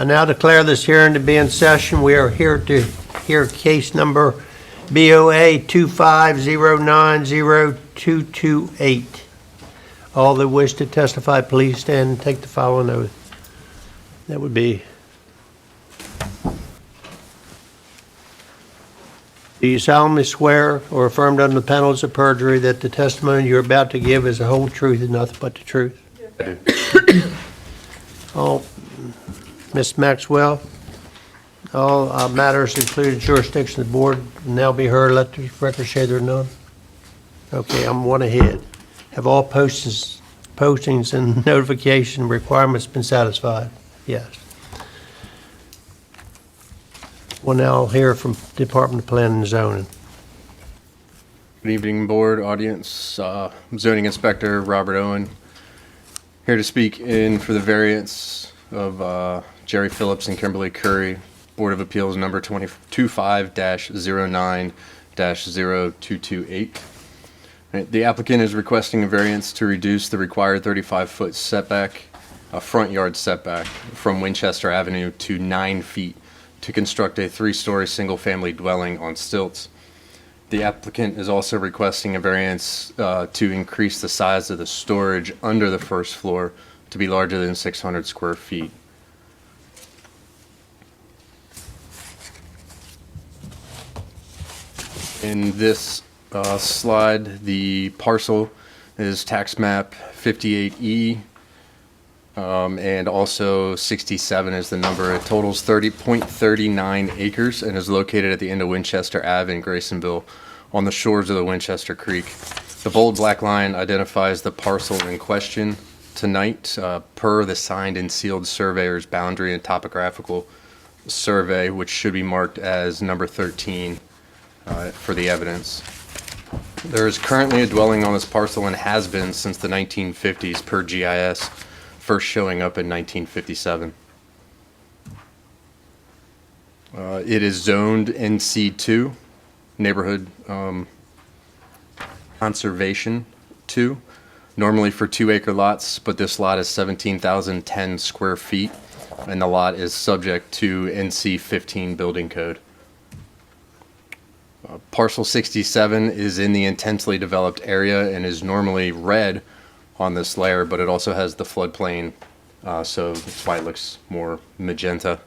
now declare this hearing to be in session. We are here to hear case number BOA 250902228. All that wish to testify, please stand and take the following oath. That would be, do you solemnly swear or affirm under the penalties of perjury that the testimony you're about to give is the whole truth and nothing but the truth? I do. All, Ms. Maxwell, all matters including jurisdiction of the board will now be heard. Let the record show there are none. Okay, I'm one ahead. Have all postings and notification requirements been satisfied? Yes. We'll now hear from Department of Planning and Zoning. Good evening, board, audience. Zoning Inspector Robert Owen, here to speak in for the variance of Jerry Phillips and Kimberly Curry, Board of Appeals number 25-09-0228. The applicant is requesting a variance to reduce the required 35-foot setback, a front yard setback, from Winchester Avenue to 9 feet to construct a 3-story single-family dwelling on stilts. The applicant is also requesting a variance to increase the size of the storage under the first floor to be larger than 600 square feet. In this slide, the parcel is tax map 58E, and also 67 is the number. It totals 30.39 acres and is located at the end of Winchester Ave in Graysonville on the shores of the Winchester Creek. The bold black line identifies the parcel in question tonight per the signed and sealed surveyor's boundary and topographical survey, which should be marked as number 13 for the evidence. There is currently a dwelling on this parcel and has been since the 1950s per GIS, first showing up in 1957. It is zoned NC2, Neighborhood Conservation 2, normally for 2-acre lots, but this lot is 17,010 square feet, and the lot is subject to NC 15 building code. Parcel 67 is in the intensely developed area and is normally red on this layer, but it also has the floodplain, so that's why it looks more magenta.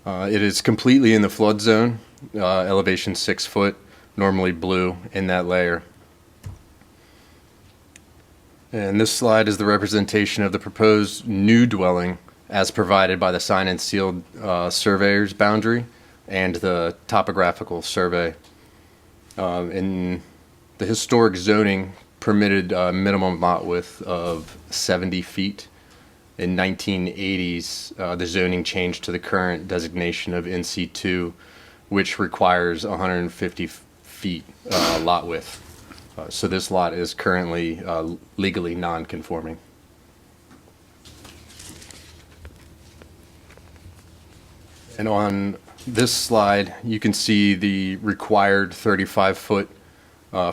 It is completely in the flood zone, elevation 6 foot, normally blue in that layer. And this slide is the representation of the proposed new dwelling as provided by the signed and sealed surveyor's boundary and the topographical survey. In the historic zoning permitted a minimum lot width of 70 feet. In 1980s, the zoning changed to the current designation of NC2, which requires 150 feet lot width. So this lot is currently legally non-conforming. And on this slide, you can see the required 35-foot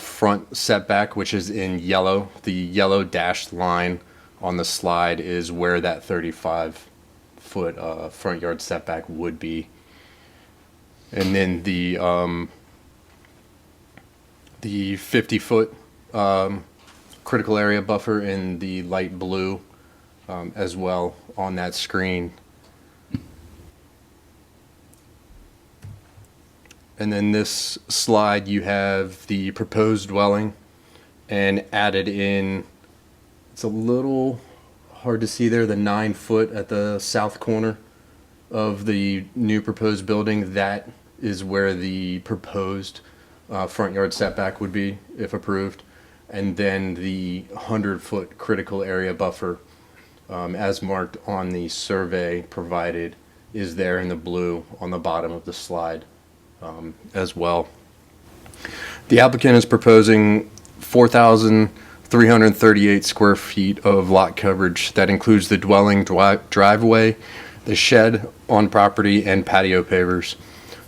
front setback, which is in yellow. The yellow dashed line on the slide is where that 35-foot front yard setback would be. And then the 50-foot critical area buffer in the light blue as well on that screen. And then this slide, you have the proposed dwelling and added in, it's a little hard to see there, the 9 foot at the south corner of the new proposed building. That is where the proposed front yard setback would be if approved. And then the 100-foot critical area buffer, as marked on the survey provided, is there in the blue on the bottom of the slide. As well. The applicant is proposing 4,338 square feet of lot coverage. That includes the dwelling driveway, the shed on property, and patio pavers.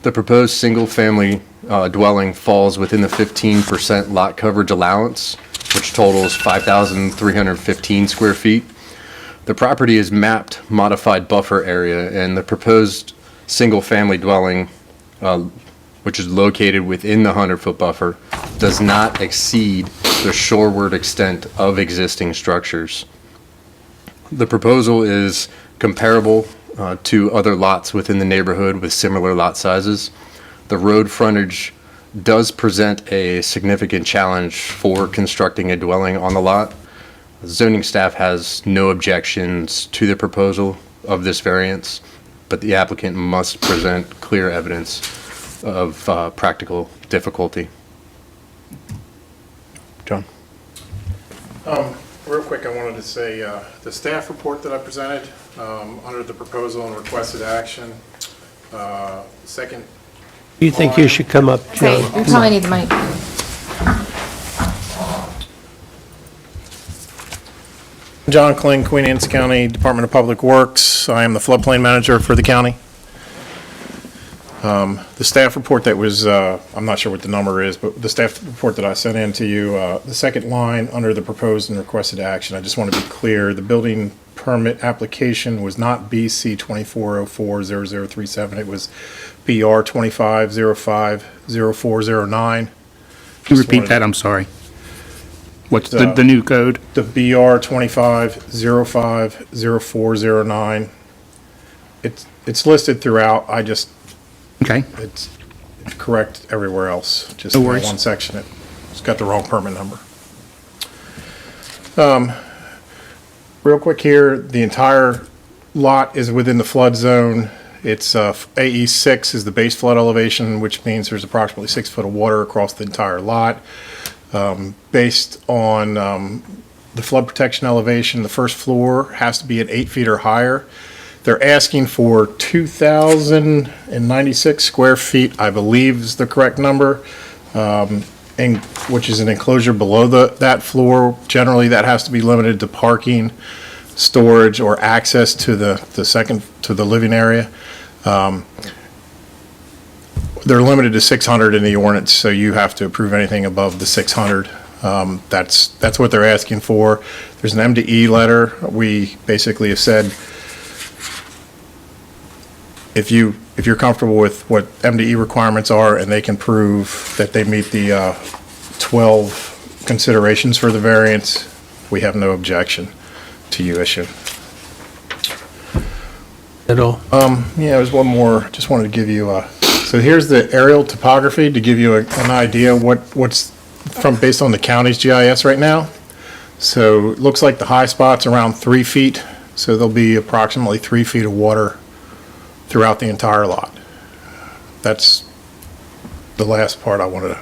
The proposed single-family dwelling falls within the 15% lot coverage allowance, which totals 5,315 square feet. The property is mapped modified buffer area, and the proposed single-family dwelling, which is located within the 100-foot buffer, does not exceed the shoreward extent of existing structures. The proposal is comparable to other lots within the neighborhood with similar lot sizes. The road frontage does present a significant challenge for constructing a dwelling on the lot. Zoning staff has no objections to the proposal of this variance, but the applicant must present clear evidence of practical difficulty. John? Real quick, I wanted to say the staff report that I presented under the proposal and requested action, second. You think you should come up, Okay, John? you probably need the mic. John Kling, Queen Anne's County Department of Public Works. I am the floodplain manager for the county. The staff report that was, I'm not sure what the number is, but the staff report that I sent in to you, the second line under the proposed and requested action, I just want to be clear, the building permit application was not BC 24040037, it was BR 25050409. Can you repeat that? I'm sorry. What's the new code? The BR 25050409. It's listed throughout, Okay. it's correct everywhere else, just No in worries. one section, it's got the wrong permit number. Real quick here, the entire lot is within the flood zone. It's AE 6 is the base flood elevation, which means there's approximately 6 foot of water across the entire lot. Based on the flood protection elevation, the first floor has to be at 8 feet or higher. They're asking for 2,096 square feet, I believe is the correct number, which is an enclosure below that floor. Generally, that has to be limited to parking, storage, or access to the living area. They're limited to 600 in the ordinance, so you have to approve anything above the 600. That's what they're asking for. There's an MDE letter. We basically have said, if you're comfortable with what MDE requirements are and they can prove that they meet the 12 considerations for the variance, we have no objection to you issuing. At all? Yeah, there's one more. Just wanted to give you so here's the aerial topography to give you an idea what's based on the county's GIS right now. So it looks like the high spot's around 3 feet. So there'll be approximately 3 feet of water throughout the entire lot. That's the last part I wanted to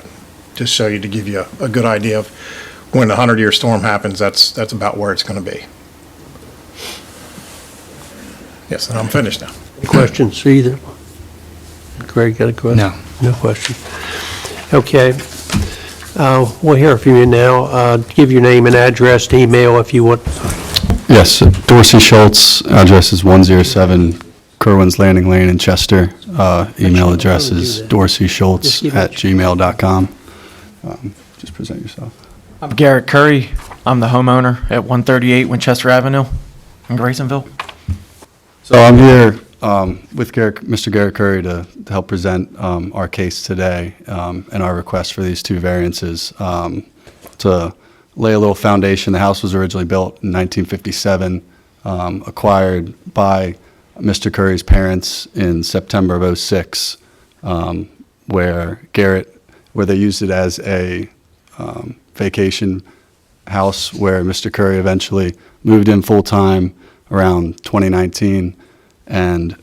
just show you to give you a good idea of when the 100-year storm happens, that's about where it's going to be. Yes, and I'm finished now. Questions either? Greg, got a question? No. No question. Okay. We'll hear from you now. Give your name and address, email if you want. Yes, Dorsey Schultz, address is 107 Kerwin's Landing Lane in Chester. Email address is dorseyschultz@gmail.com. Just present yourself. I'm Garrett Curry. I'm the homeowner at 138 Winchester Avenue in Graysonville. So I'm here with Mr. Garrett Curry to help present our case today and our request for these two variances. To lay a little foundation, the house was originally built in 1957, acquired by Mr. Curry's parents in September of '06, where they used it as a vacation house, where Mr. Curry eventually moved in full-time around 2019, and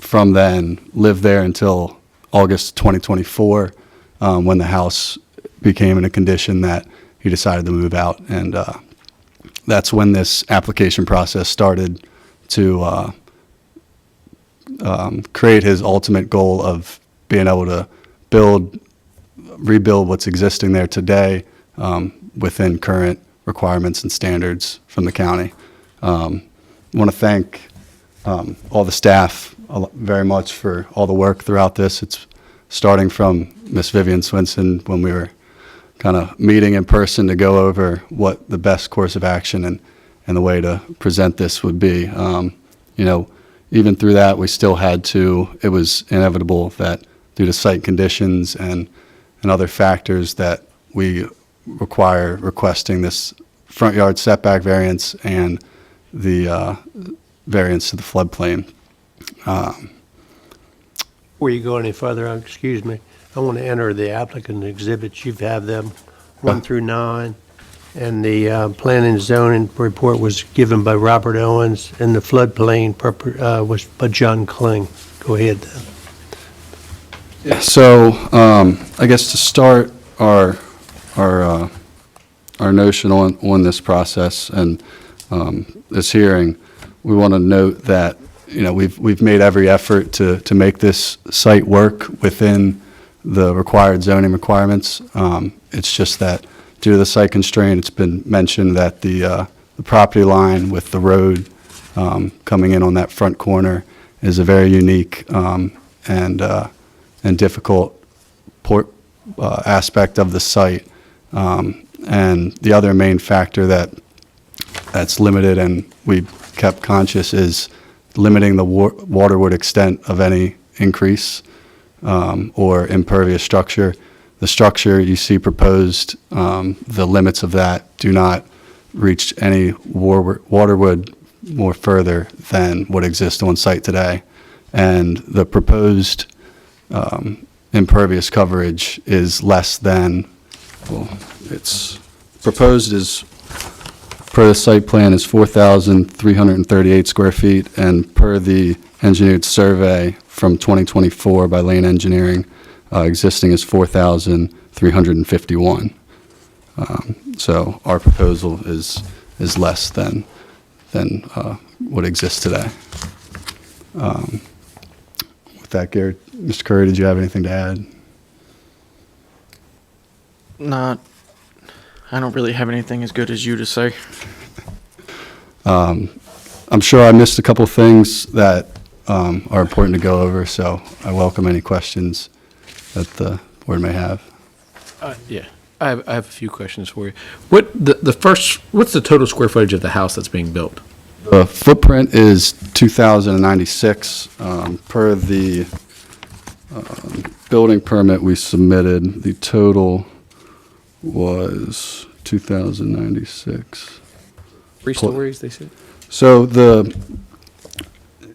from then lived there until August 2024, when the house became in a condition that he decided to move out. And that's when this application process started to create his ultimate goal of being able to rebuild what's existing there today within current requirements and standards from the county. I want to thank all the staff very much for all the work throughout this. It's starting from Miss Vivian Swinson when we were kind of meeting in person to go over what the best course of action and the way to present this would be. Even through that, we still had to, it was inevitable that due to site conditions and other factors that we require requesting this front yard setback variance and the variance to the floodplain. Before you go any further, excuse me, I want to enter the applicant exhibits. You have them 1 through 9. And the planning and zoning report was given by Robert Owens, and the floodplain was by John Kling. Go ahead then. Yeah, so I guess to start our notion on this process and this hearing, we want to note that we've made every effort to make this site work within the required zoning requirements. It's just that due to the site constraint, it's been mentioned that the property line with the road coming in on that front corner is a very unique and difficult aspect of the site. And the other main factor that's limited and we kept conscious is limiting the waterward extent of any increase or impervious structure. The structure you see proposed, the limits of that do not reach any waterward more further than what exists on site today. And the proposed impervious coverage is less than, well, it's proposed is, per the site plan, is 4,338 square feet, and per the engineered survey from 2024 by Lane Engineering, existing is 4,351. So our proposal is less than what exists today. With that, Gary, Mr. Curry, did you have anything to add? I don't really have anything as good as you to say. I'm sure I missed a couple things that are important to go over, so I welcome any questions that the board may have. Yeah, I have a few questions for you. What's the total square footage of the house that's being built? The footprint is 2,096. Per the building permit we submitted, the total was 2,096. 3 stories, they said? So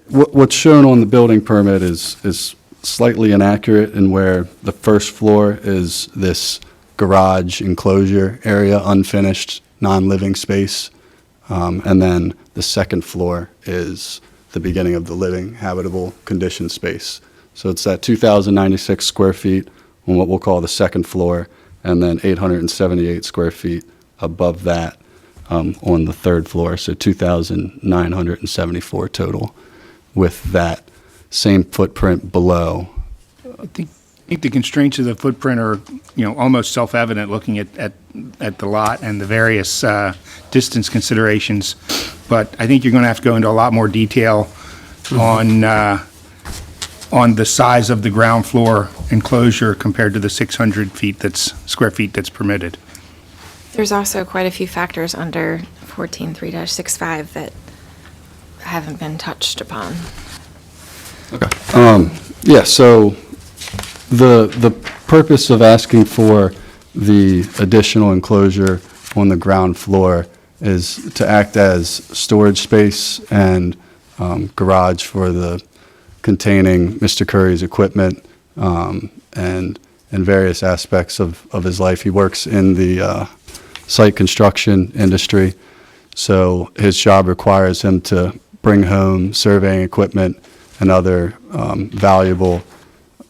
what's shown on the building permit is slightly inaccurate in where the first floor is this garage enclosure area, unfinished, non-living space. And then the second floor is the beginning of the living, habitable condition space. So it's that 2,096 square feet on what we'll call the second floor, and then 878 square feet above that on the third floor, so 2,974 total, with that same footprint below. I think the constraints of the footprint are, almost self-evident looking at the lot and the various distance considerations. But I think you're going to have to go into a lot more detail on the size of the ground floor enclosure compared to the 600 square feet that's permitted. There's also quite a few factors under 14.3-65 that haven't been touched upon. Okay. Yeah, so the purpose of asking for the additional enclosure on the ground floor is to act as storage space and garage for the containing Mr. Curry's equipment and various aspects of his life. He works in the site construction industry, so his job requires him to bring home surveying equipment and other valuable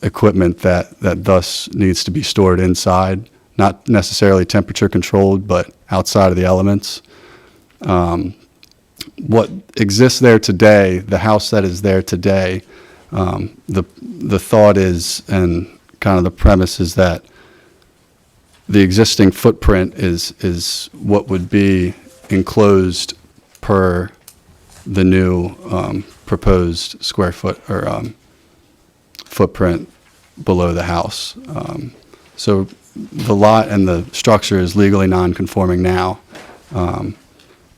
equipment that thus needs to be stored inside, not necessarily temperature controlled, but outside of the elements. What exists there today, the house that is there today, the thought is, and kind of the premise is that the existing footprint is what would be enclosed per the new proposed square foot or footprint below the house. So the lot and the structure is legally non-conforming now,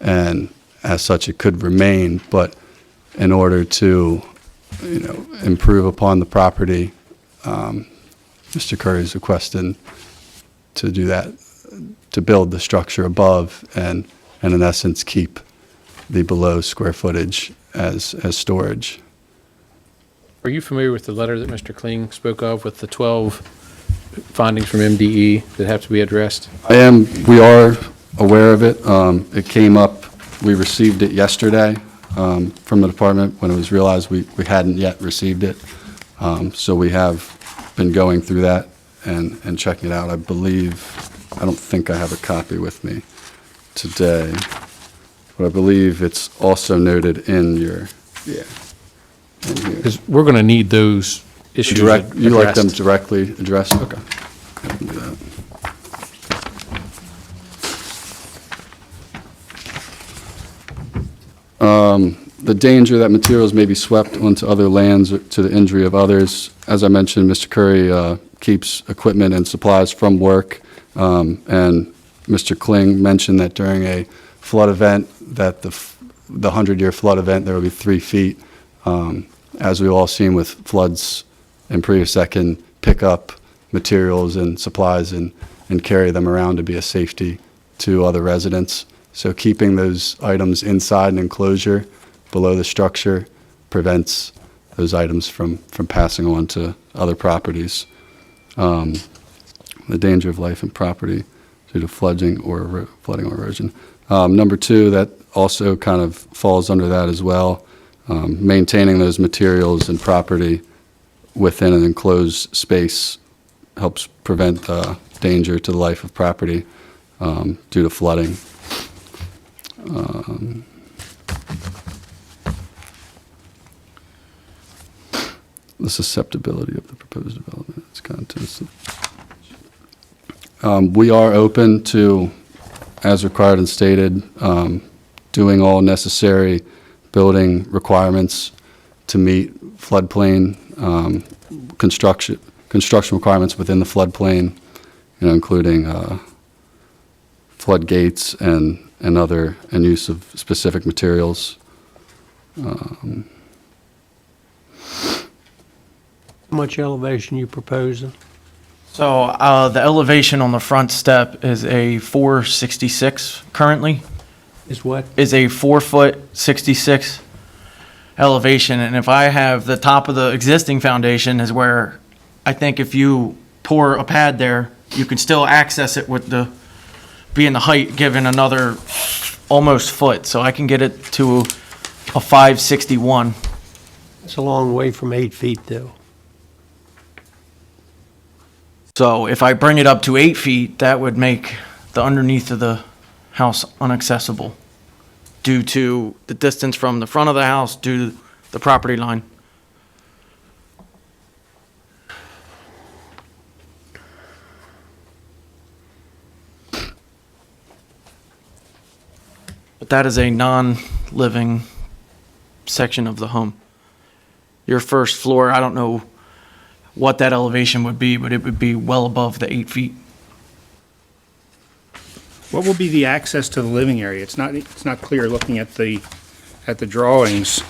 and as such, it could remain, but in order to, improve upon the property, Mr. Curry is requesting to do that, to build the structure above and in essence, keep the below square footage as storage. Are you familiar with the letter that Mr. Kling spoke of with the 12 findings from MDE that have to be addressed? We are aware of it. It came up, we received it yesterday from the department when it was realized we hadn't yet received it. So we have been going through that and checking it out. I don't think I have a copy with me today, but I believe it's also noted in your, in here. Because we're going to need those issues You like them addressed. directly addressed? Okay. I can do that. The danger that materials may be swept onto other lands to the injury of others. As I mentioned, Mr. Curry keeps equipment and supplies from work, and Mr. Kling mentioned that during a flood event, that the 100-year flood event, there will be 3 feet. As we've all seen with floods in previous, that can pick up materials and supplies and carry them around to be a safety to other residents. So keeping those items inside an enclosure below the structure prevents those items from passing on to other properties. The danger of life and property due to flooding or erosion. Number 2, that also kind of falls under that as well. Maintaining those materials and property within an enclosed space helps prevent danger to the life of property due to flooding. The susceptibility of the proposed development, its contents. We are open to, as required and stated, doing all necessary building requirements to meet floodplain construction requirements within the floodplain, including floodgates and use of specific materials. How much elevation you proposing? So the elevation on the front step is a 466 currently, Is what? is a 4-foot 66 elevation. And if I have the top of the existing foundation is where I think if you pour a pad there, you can still access it with being the height given another almost foot. So I can get it to a 561. It's a long way from 8 feet, though. So if I bring it up to 8 feet, that would make the underneath of the house inaccessible due to the distance from the front of the house to the property line. But that is a non-living section of the home. Your first floor, I don't know what that elevation would be, but it would be well above the 8 feet. What will be the access to the living area? It's not clear looking at the drawings.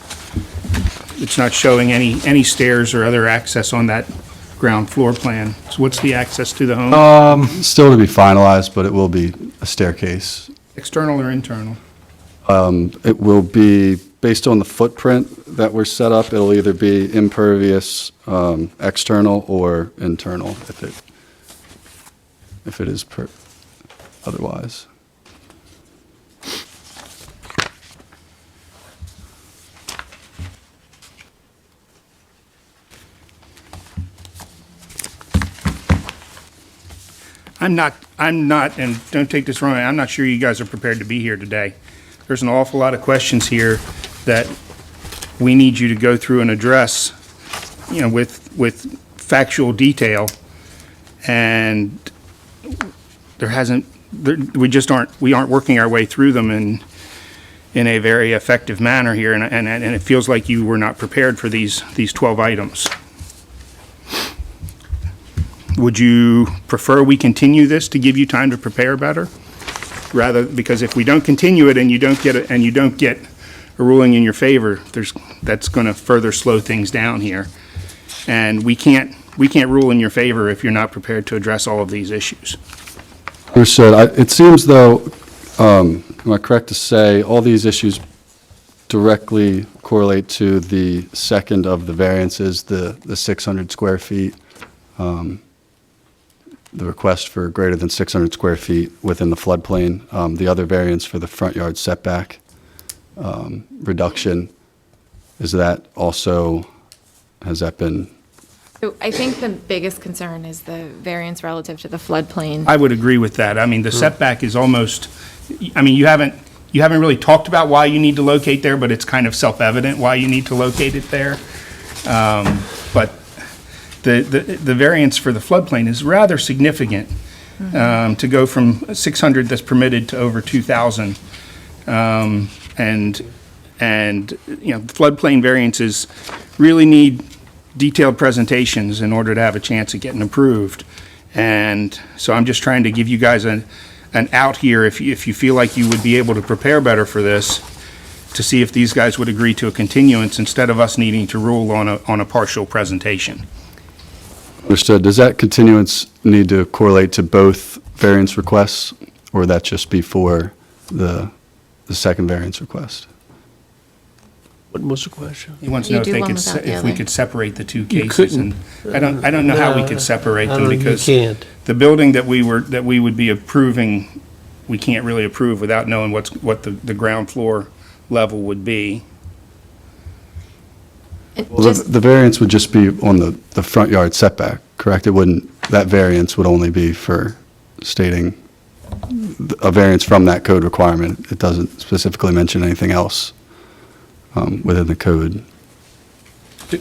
It's not showing any stairs or other access on that ground floor plan. So what's the access to the home? Still to be finalized, but it will be a staircase. External or internal? It will be, based on the footprint that we're set up, it'll either be impervious, external, or internal, if it is otherwise. I'm not, and don't take this wrong, I'm not sure you guys are prepared to be here today. There's an awful lot of questions here that we need you to go through and address, with factual detail. And we aren't working our way through them in a very effective manner here, and it feels like you were not prepared for these 12 items. Would you prefer we continue this to give you time to prepare better? rather, because if we don't continue it and you don't get a ruling in your favor, that's going to further slow things down here. And we can't rule in your favor if you're not prepared to address all of these issues. Understood. It seems though, am I correct to say, all these issues directly correlate to the second of the variances, the 600 square feet, the request for greater than 600 square feet within the floodplain, the other variance for the front yard setback reduction, is that also, has that been? So I think the biggest concern is the variance relative to the floodplain. I would agree with that. I mean, the setback is almost, I mean, you haven't really talked about why you need to locate there, but it's kind of self-evident why you need to locate it there. But the variance for the floodplain is rather significant, to go from 600 that's permitted to over 2,000. And you know, floodplain variances really need detailed presentations in order to have a chance of getting approved. And so I'm just trying to give you guys an out here, if you feel like you would be able to prepare better for this, to see if these guys would agree to a continuance instead of us needing to rule on a partial presentation. Understood. Does that continuance need to correlate to both variance requests, or would that just be for the second variance request? What was the question? He wants to You know do one without the if we other. could separate the two cases. And I don't know how we could separate I them, don't- because You can't. the building that we would be approving, we can't really approve without knowing what the ground floor level would be. And Well, just- the variance would just be on the front yard setback, correct? It wouldn't, that variance would only be for stating a variance from that code requirement. It doesn't specifically mention anything else within the code.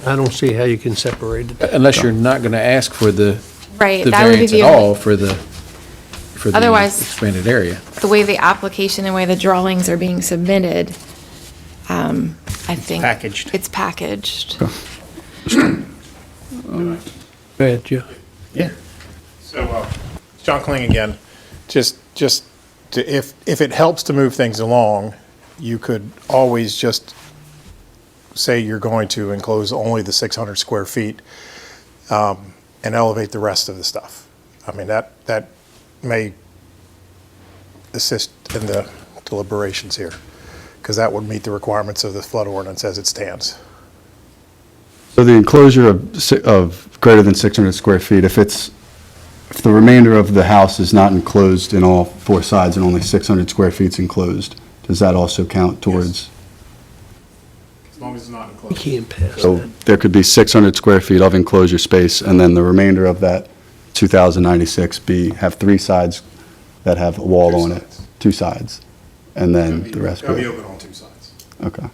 I don't see how you can separate it. Unless you're not going to ask for the Right, the that would be variance the at only, all for the Otherwise- expanded area. the way the application and way the drawings are being submitted, I think. packaged. It's packaged. Go ahead, Joe. Yeah. So, John Kling again. Just if it helps to move things along, you could always just say you're going to enclose only the 600 square feet, and elevate the rest of the stuff. I mean, that may assist in the deliberations here, because that would meet the requirements of the flood ordinance as it stands. So the enclosure of greater than 600 square feet, if the remainder of the house is not enclosed in all four sides and only 600 square feet is enclosed, does that also count towards? As long as it's not You enclosed. can't pass So that. there could be 600 square feet of enclosure space, and then the remainder of that 2,096 have three sides that have a wall Two on it. sides. Two sides, and then the rest It'll be will, open on two sides. okay.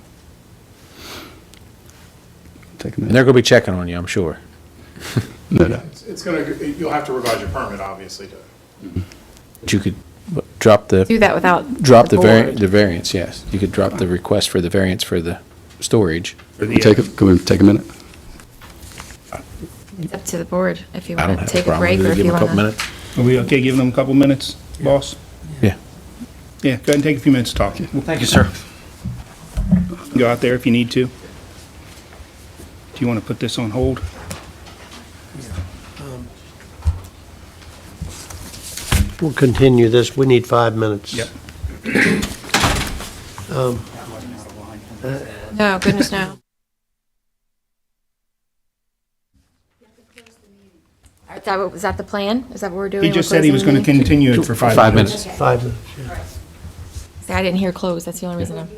Take a And minute. they're going to be checking on you, I'm sure. No, no. It's gonna, you'll have to revise your permit, obviously, to. But you could drop the Do that without the board. variance, yes. You could drop the request for the variance for the storage. For the, Can we take a minute? It's up to the board if you I don't want to have a take a problem break with or it. if Give you them a couple want to. minutes. Are we okay giving them a couple minutes, boss? Yeah. Yeah, go ahead and take a few minutes to talk. Thank you, sir. Go out there if you need to. Do you want to put this on hold? We'll continue this. We need 5 minutes. Yep. No, goodness, no. Is that the plan? Is that what we're doing? He We're just said he was closing going the to meeting? continue it for 5 5 minutes. minutes. 5 minutes, yeah. See, I didn't hear close. That's the only reason I'm.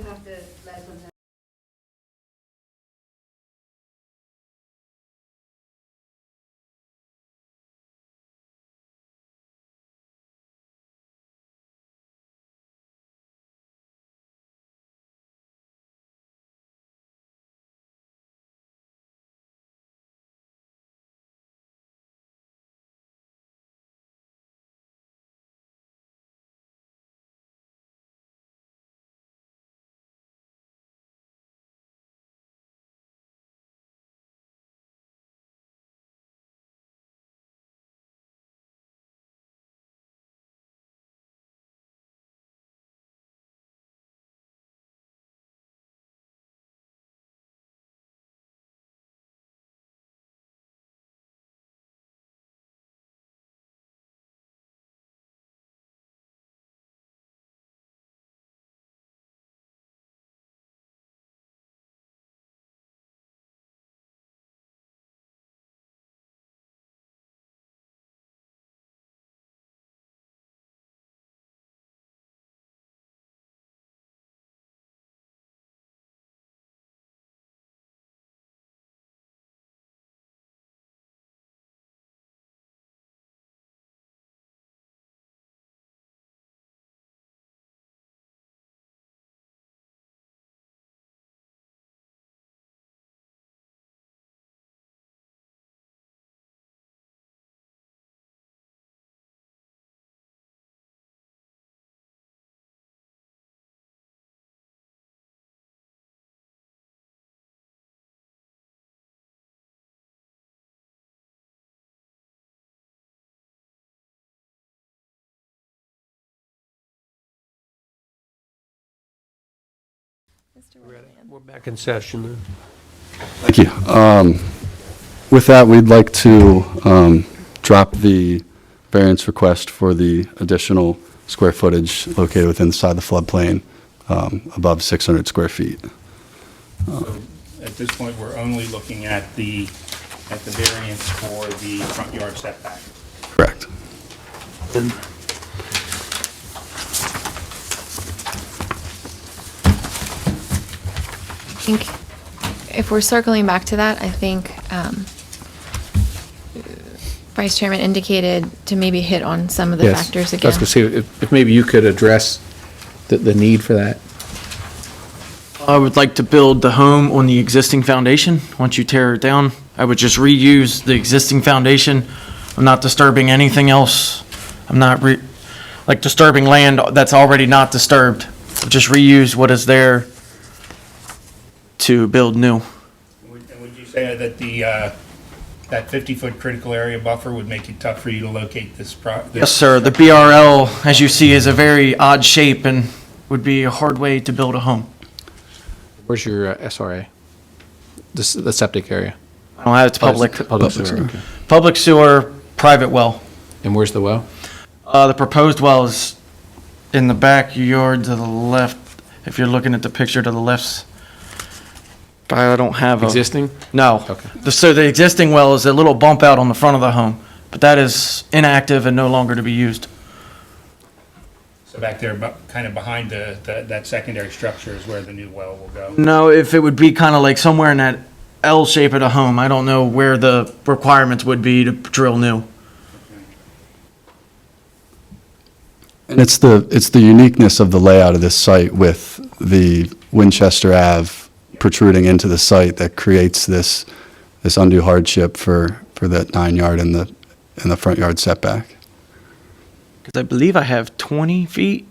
We're back in session then. Thank you. With that, we'd like to drop the variance request for the additional square footage located within inside the floodplain above 600 square feet. At this point, we're only looking at the variance for the front yard setback. Correct. I think if we're circling back to that, I think Vice Chairman indicated to maybe hit on some of the Yes. factors I again. was going to see if maybe you could address the need for that. I would like to build the home on the existing foundation. Once you tear it down, I would just reuse the existing foundation. I'm not disturbing anything else. I'm not disturbing land that's already not disturbed. I'll just reuse what is there to build new. And would you say that that 50-foot critical area buffer would make it tough for you to locate this? Yes, sir. The BRL, as you see, is a very odd shape and would be a hard way to build a home. Where's your SRA? The septic area? I don't have, it's public. Public sewer. Okay. Public sewer, private well. And where's the well? The proposed well is in the backyard to the left. If you're looking at the picture to the left, I don't have a. Existing? No. Okay. So the existing well is a little bump out on the front of the home, but that is inactive and no longer to be used. So back there, kind of behind that secondary structure is where the new well will go. No, if it would be kind of like somewhere in that L shape of the home, I don't know where the requirements would be to drill new. And it's the uniqueness of the layout of this site with the Winchester Ave protruding into the site that creates this undue hardship for that 9-yard and the front yard setback. Because I believe I have 20 feet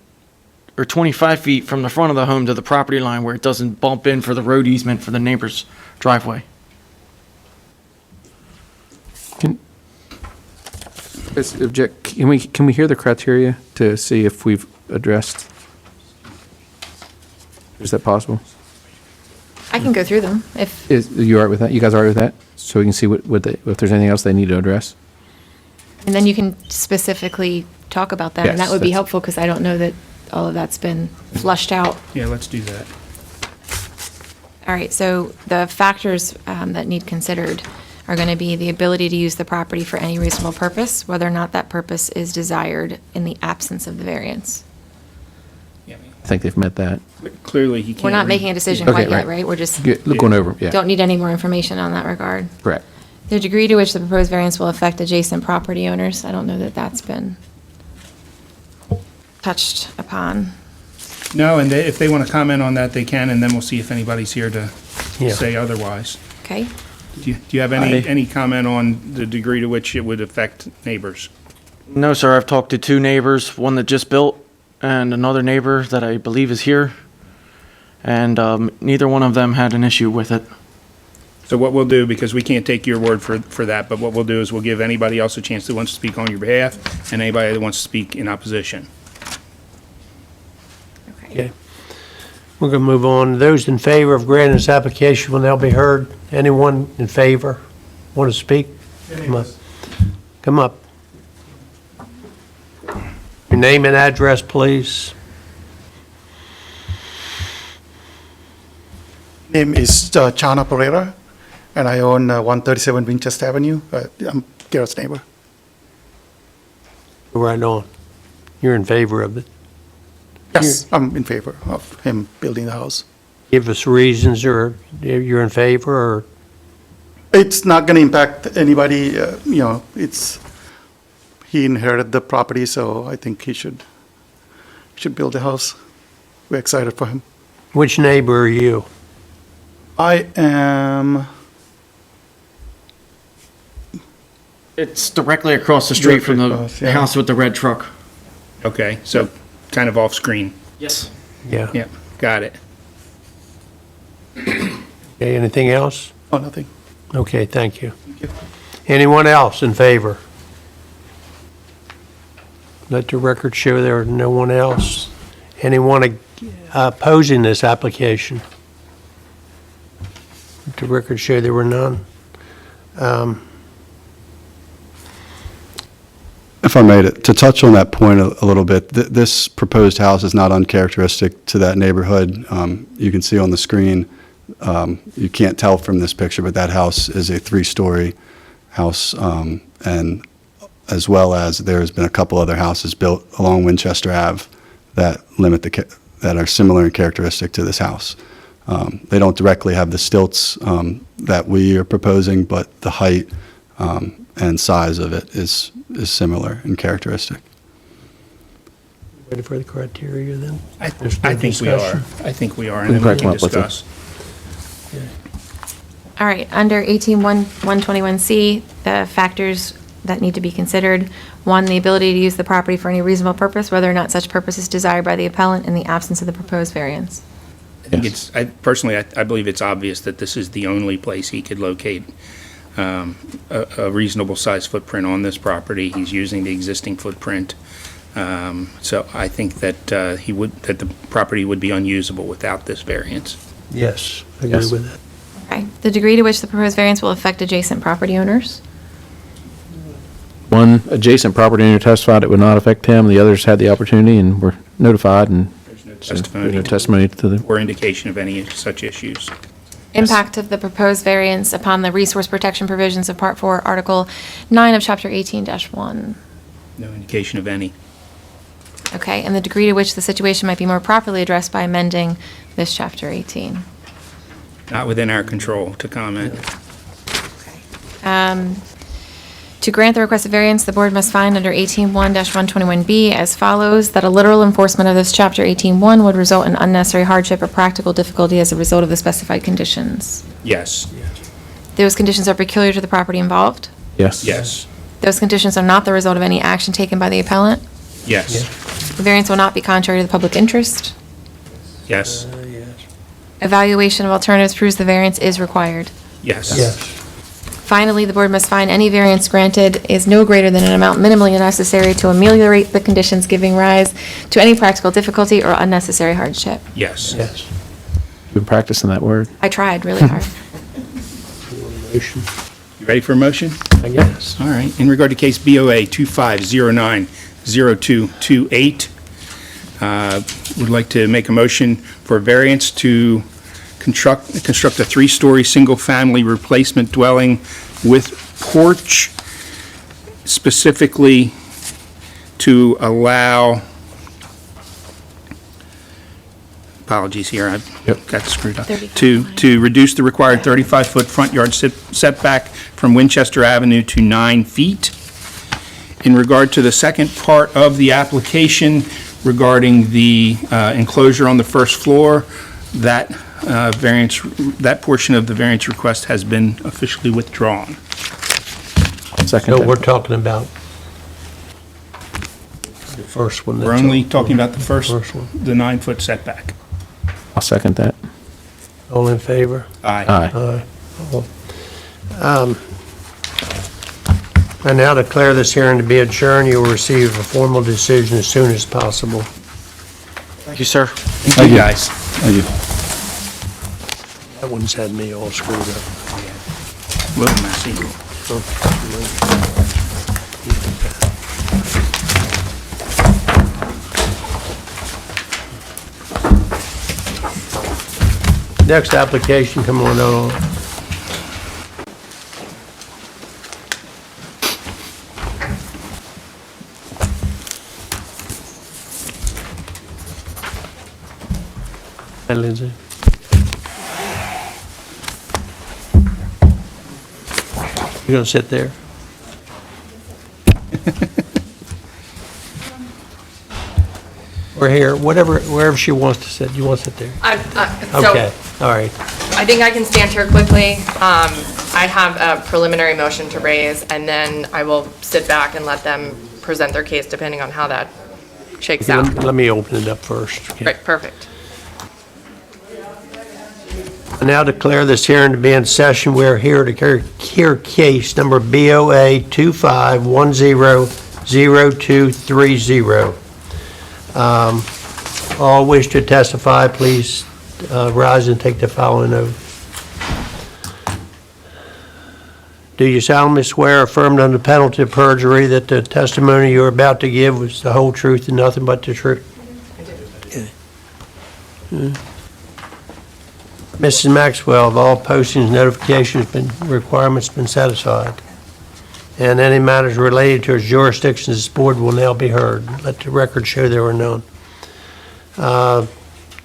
or 25 feet from the front of the home to the property line where it doesn't bump in for the road easement for the neighbor's driveway. Can we hear the criteria to see if we've addressed? Is that possible? I can go through them if, Is you all right with that? You guys all right with that? So we can see if there's anything else they need to address? and then you can specifically talk about them. And Yes, that would be that's- helpful because I don't know that all of that's been flushed out. Yeah, let's do that. All right, so the factors that need considered are going to be the ability to use the property for any reasonable purpose, whether or not that purpose is desired in the absence of the variance. Yeah, I think they've met that. clearly he can't. We're not making a decision Okay, quite yet, right. right? We're just, Going over, yeah. don't need any more information on that regard. Correct. The degree to which the proposed variance will affect adjacent property owners, I don't know that that's been touched upon. No, and if they want to comment on that, they can, and then we'll see if anybody's here to Yeah. say otherwise. Okay? Do you have any comment on the degree to which it would affect neighbors? No, sir, I've talked to two neighbors, one that just built and another neighbor that I believe is here. And neither one of them had an issue with it. So what we'll do, because we can't take your word for that, but what we'll do is we'll give anybody else a chance that wants to speak on your behalf and anybody that wants to speak in opposition. Okay. We're going to move on. Those in favor of granting this application will now be heard. Anyone in favor want to speak? Come up. Come up. Your name and address, please. Name is Chana Pereira, and I own 137 Winchester Avenue. I'm Garrett's neighbor. Right on. You're in favor of it. Yes, I'm in favor of him building the house. Give us reasons, or you're in favor, or It's not going to impact anybody, he inherited the property, so I think he should build a house. We're excited for him. which neighbor are you? I am, It's directly across the street from Directly the across, yeah. house with the red truck. Okay, so kind of off screen. Yes. Yeah. Yeah, got it. Okay, anything else? oh, nothing. Okay, thank you. Anyone else in favor? Let the record show there are no one else. Anyone opposing this application? Let the record show there were none. If I may, to touch on that point a little bit, this proposed house is not uncharacteristic to that neighborhood. You can see on the screen, you can't tell from this picture, but that house is a 3-story house, and as well as there's been a couple other houses built along Winchester Ave that that are similar in characteristic to this house. They don't directly have the stilts that we are proposing, but the height and size of it is similar in characteristic. Ready for the criteria then? I There's no think we are. discussion? I think we are, We and can then we come can up with it. discuss. All right, under 18-121C, the factors that need to be considered. 1, the ability to use the property for any reasonable purpose, whether or not such purpose is desired by the appellant in the absence of the proposed variance. I think personally, I believe it's obvious that this is the only place he could locate a reasonable size footprint on this property. He's using the existing footprint. So I think that that the property would be unusable without this variance. Yes, I agree Yes. with that. Okay, the degree to which the proposed variance will affect adjacent property owners. One adjacent property owner testified it would not affect him. The others had the opportunity and were notified, and There's no so there's testimony no testimony to the, or indication of any such issues. Impact of the proposed variance upon the resource protection provisions of Part 4, Article 9 of Chapter 18-1. No indication of any. Okay, and the degree to which the situation might be more properly addressed by amending this Chapter 18. Not within our control to comment. To grant the requested variance, the board must find under 18-1-121B as follows, that a literal enforcement of this Chapter 18-1 would result in unnecessary hardship or practical difficulty as a result of the specified conditions. Yes, Those conditions are peculiar to the property involved. yes. yes, Those conditions are not the result of any action taken by the appellant. yes, The variance will not be contrary to the public interest. yes, Evaluation of alternatives proves the variance is required. yes. Yes. Finally, the board must find any variance granted is no greater than an amount minimally necessary to ameliorate the conditions giving rise to any practical difficulty or unnecessary hardship. Yes. Yes. You've been practicing that word. I tried really hard. Motion, You ready for a motion? I guess. All right. In regard to case BOA 25090228, would like to make a motion for a variance to construct a 3-story single-family replacement dwelling with porch, specifically to allow, apologies here, I've got screwed up. 35. To reduce the required 35-foot front yard setback from Winchester Avenue to 9 feet. In regard to the second part of the application regarding the enclosure on the first floor, that that portion of the variance request has been officially withdrawn. Second. So that. we're talking about the first one. We're that's only up. talking about the first, First one. the 9-foot setback. I'll second that. All in favor? Aye. Aye. I now declare this hearing to be adjourned. You will receive a formal decision as soon as possible. Thank you, sir. Thank you, guys. Thank you. That one's had me all screwed up. A little messy. Next application, come on out. Hi, Lindsay. You gonna sit there? Or here, whatever, wherever she wants to sit. You want to sit there? Okay, all right. I think I can stand here quickly. I have a preliminary motion to raise, and then I will sit back and let them present their case depending on how that shakes out. Let me open it up first. okay? Right, perfect. I now declare this hearing to be in session. We are here to hear case number BOA 25100230. All wish to testify, please rise and take the following oath. Do you solemnly swear or affirm under penalty of perjury that the testimony you're about to give was the whole truth and nothing but the truth? Mrs. Maxwell, have all postings, notifications, requirements been satisfied? And any matters related to its jurisdiction, this board will now be heard. Let the record show they were known.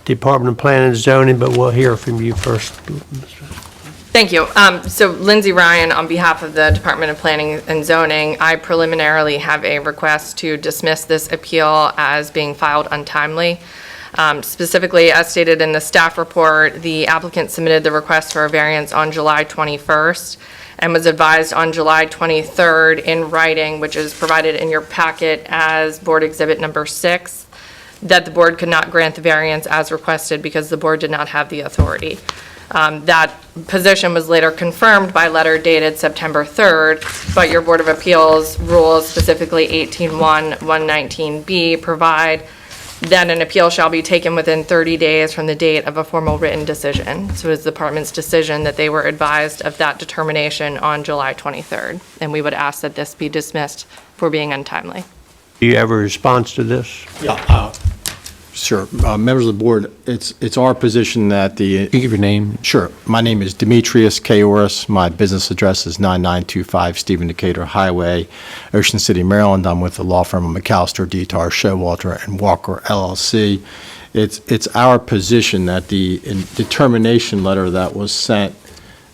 Department of Planning and Zoning, but we'll hear from you first. Thank you. So Lindsay Ryan, on behalf of the Department of Planning and Zoning, I preliminarily have a request to dismiss this appeal as being filed untimely. Specifically, as stated in the staff report, the applicant submitted the request for a variance on July 21st and was advised on July 23rd in writing, which is provided in your packet as Board Exhibit Number 6, that the board could not grant the variance as requested because the board did not have the authority. That position was later confirmed by letter dated September 3rd, but your Board of Appeals rules, specifically 18-1-119B, provide that an appeal shall be taken within 30 days from the date of a formal written decision. So it was the department's decision that they were advised of that determination on July 23rd, and we would ask that this be dismissed for being untimely. Do you have a response to this? Yeah, sure. Members of the board, it's our position that the... Can you give your name? Sure. My name is Demetrius Kaoris. My business address is 9925 Stephen Decatur Highway, Ocean City, Maryland. I'm with the law firm of McAllister, Detar, Showalter, and Walker, LLC. It's our position that the determination letter that was sent,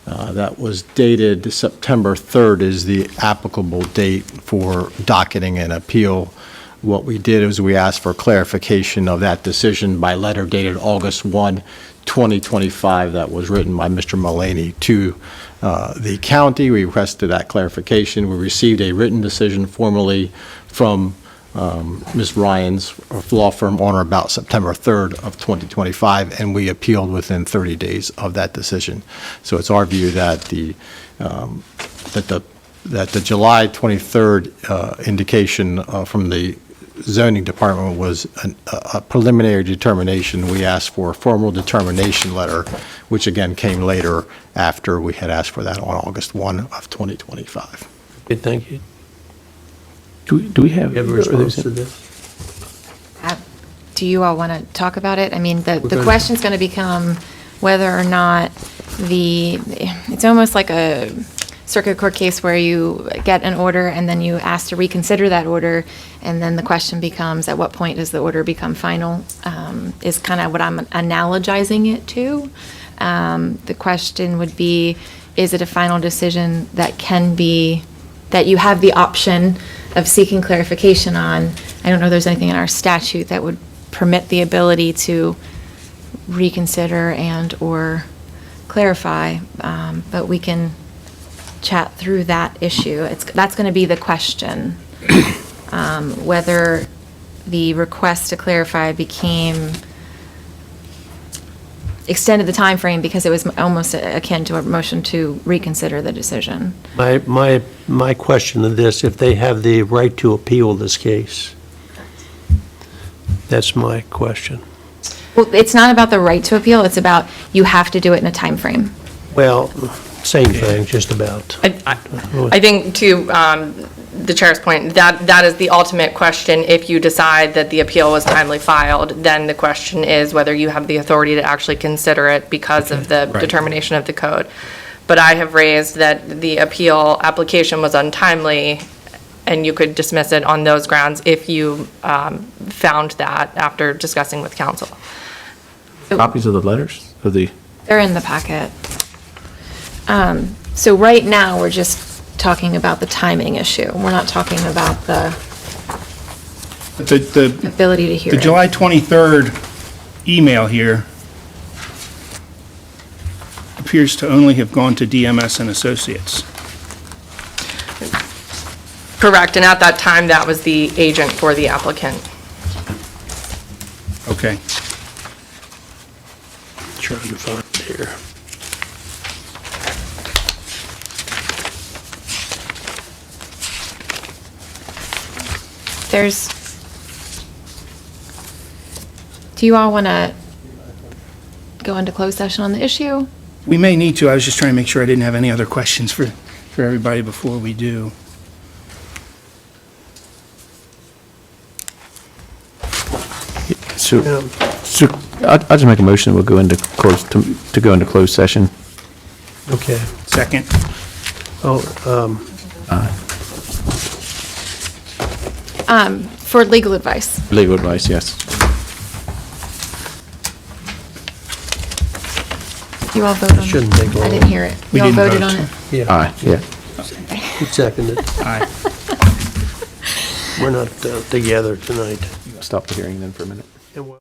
that was dated September 3rd, is the applicable date for docketing an appeal. What we did is we asked for clarification of that decision by letter dated August 1, 2025, that was written by Mr. Mullaney to the county. We requested that clarification. We received a written decision formally from Ms. Ryan's law firm on or about September 3rd of 2025, and we appealed within 30 days of that decision. So it's our view that the July 23rd indication from the zoning department was a preliminary determination. We asked for a formal determination letter, which again came later after we had asked for that on August 1 of 2025. Good, thank you. Do we have... Do you have a response to this? Do you all want to talk about it? I mean, the gonna- question's going to become whether or not it's almost like a circuit court case where you get an order and then you ask to reconsider that order, and then the question becomes, at what point does the order become final, is kind of what I'm analogizing it to. The question would be, is it a final decision that you have the option of seeking clarification on? I don't know if there's anything in our statute that would permit the ability to reconsider and/or clarify, but we can chat through that issue. That's going to be the question, whether the request to clarify extended the time frame because it was almost akin to a motion to reconsider the decision. My question to this, if they have the right to appeal this case, that's my question. Well, it's not about the right to appeal, it's about you have to do it in a time frame. Well, same thing, just about. I think to the chair's point, that is the ultimate question. If you decide that the appeal was timely filed, then the question is whether you have the authority to actually consider it because of the determination of the code. But I have raised that the appeal application was untimely, and you could dismiss it on those grounds if you found that after discussing with counsel. Copies of the letters? They're in the packet. So right now, we're just talking about the timing issue. We're not talking about the ability to hear The it. July 23rd email here appears to only have gone to DMS and Associates. Correct, and at that time, that was the agent for the applicant. Okay. Trying to find it here. Do you all want to go into closed session on the issue? We may need to. I was just trying to make sure I didn't have any other questions for for everybody before we do. So, Yeah. I'll just make a motion, we'll go into close, to go into closed session. Okay. Second? Oh, For legal advice. Legal advice, yes. You all vote on it? Shouldn't take long. I didn't hear it. We You all didn't voted vote. on it? yeah, Aye, yeah. who seconded. Aye. We're not together tonight. Stop the hearing then for a minute. And we'll-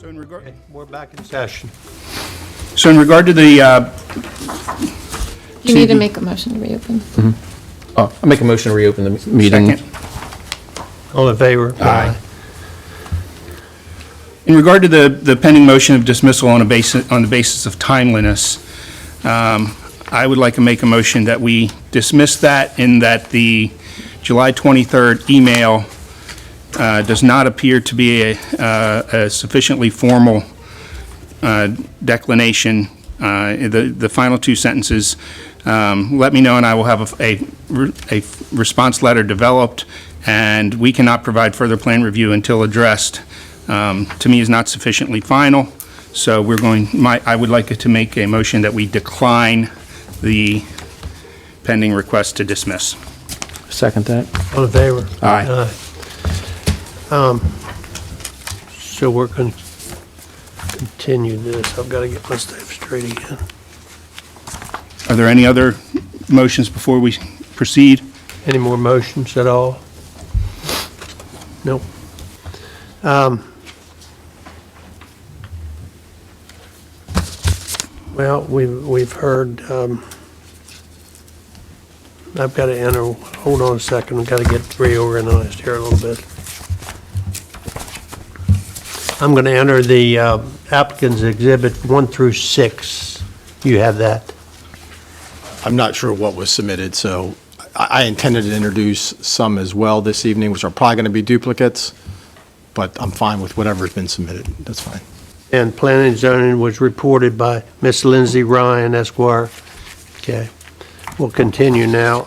So in regard, Okay, we're back in session. so in regard to the, You need to make a motion to reopen. Oh, I make a motion to reopen the meeting. second. All in favor? Aye. In regard to the pending motion of dismissal on the basis of timeliness, I would like to make a motion that we dismiss that in that the July 23rd email does not appear to be a sufficiently formal declination. The final two sentences, let me know and I will have a response letter developed, and we cannot provide further plan review until addressed, to me is not sufficiently final. So I would like to make a motion that we decline the pending request to dismiss. Second that. All in favor? Aye. So we're going to continue this. I've got to get my stuff straight again. Are there any other motions before we proceed? Any more motions at all? Nope. Well, we've heard, I've got to enter, hold on a second, I've got to get reorganized here a little bit. I'm going to enter the applicant's exhibit 1 through 6. You have that? I'm not sure what was submitted, so I intended to introduce some as well this evening, which are probably going to be duplicates, but I'm fine with whatever's been submitted. That's fine. And planning and zoning was reported by Miss Lindsay Ryan, Esquire. Okay, we'll continue now.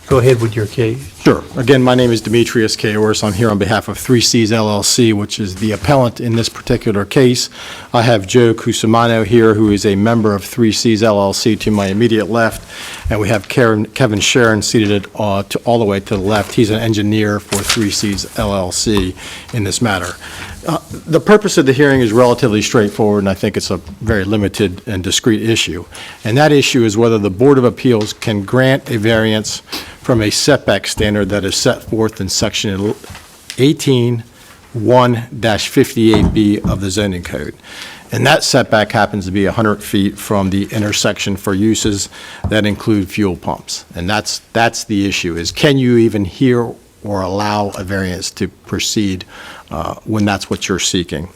Go ahead with your case. Sure. Again, my name is Demetrius Kaoris. I'm here on behalf of 3Cs LLC, which is the appellant in this particular case. I have Joe Cusimano here, who is a member of 3Cs LLC to my immediate left, and we have Kevin Sharon seated all the way to the left. He's an engineer for 3Cs LLC in this matter. The purpose of the hearing is relatively straightforward, and I think it's a very limited and discrete issue. And that issue is whether the Board of Appeals can grant a variance from a setback standard that is set forth in Section 18-1-58B of the zoning code. And that setback happens to be 100 feet from the intersection for uses that include fuel pumps. And that's the issue, is can you even hear or allow a variance to proceed when that's what you're seeking.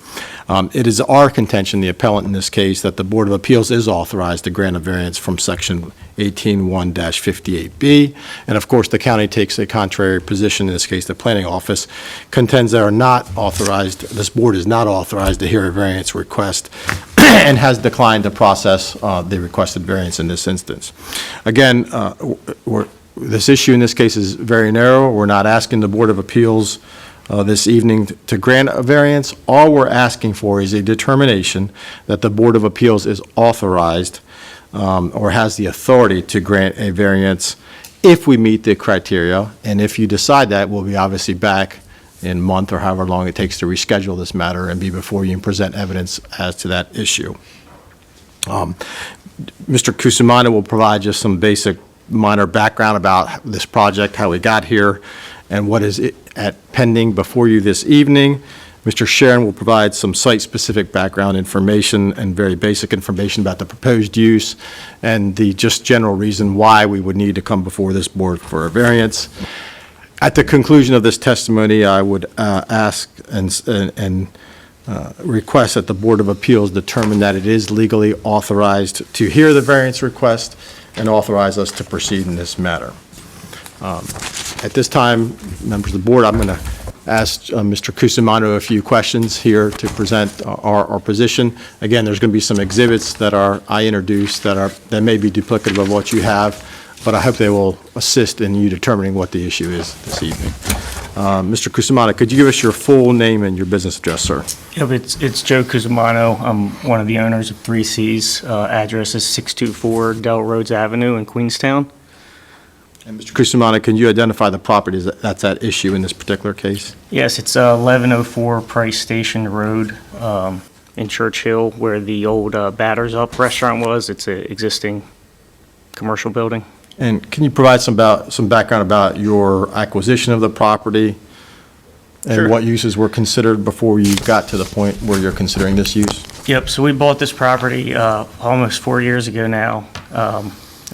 It is our contention, the appellant in this case, that the Board of Appeals is authorized to grant a variance from Section 18-1-58B. And of course, the county takes a contrary position. In this case, the planning office contends they are not authorized, this board is not authorized to hear a variance request and has declined to process the requested variance in this instance. Again, this issue in this case is very narrow. We're not asking the Board of Appeals this evening to grant a variance. All we're asking for is a determination that the Board of Appeals is authorized or has the authority to grant a variance if we meet the criteria. And if you decide that, we'll be obviously back in a month or however long it takes to reschedule this matter and be before you and present evidence as to that issue. Mr. Cusimano will provide just some basic minor background about this project, how we got here, and what is pending before you this evening. Mr. Sharon will provide some site-specific background information and very basic information about the proposed use and the just general reason why we would need to come before this board for a variance. At the conclusion of this testimony, I would ask and request that the Board of Appeals determine that it is legally authorized to hear the variance request and authorize us to proceed in this matter. At this time, members of the board, I'm going to ask Mr. Cusimano a few questions here to present our position. Again, there's going to be some exhibits that I introduced that may be duplicative of what you have, but I hope they will assist in you determining what the issue is this evening. Mr. Cusimano, could you give us your full name and your business address, sir? Yep, it's Joe Cusimano. I'm one of the owners of 3Cs. Address is 624 Del Rhodes Avenue in Queenstown. And Mr. Cusimano, can you identify the properties that's at issue in this particular case? Yes, it's 1104 Price Station Road in Churchill, where the old Batters Up restaurant was. It's an existing commercial building. And can you provide some background about your acquisition of the property And Sure. what uses were considered before you got to the point where you're considering this use? Yep, so we bought this property almost 4 years ago now.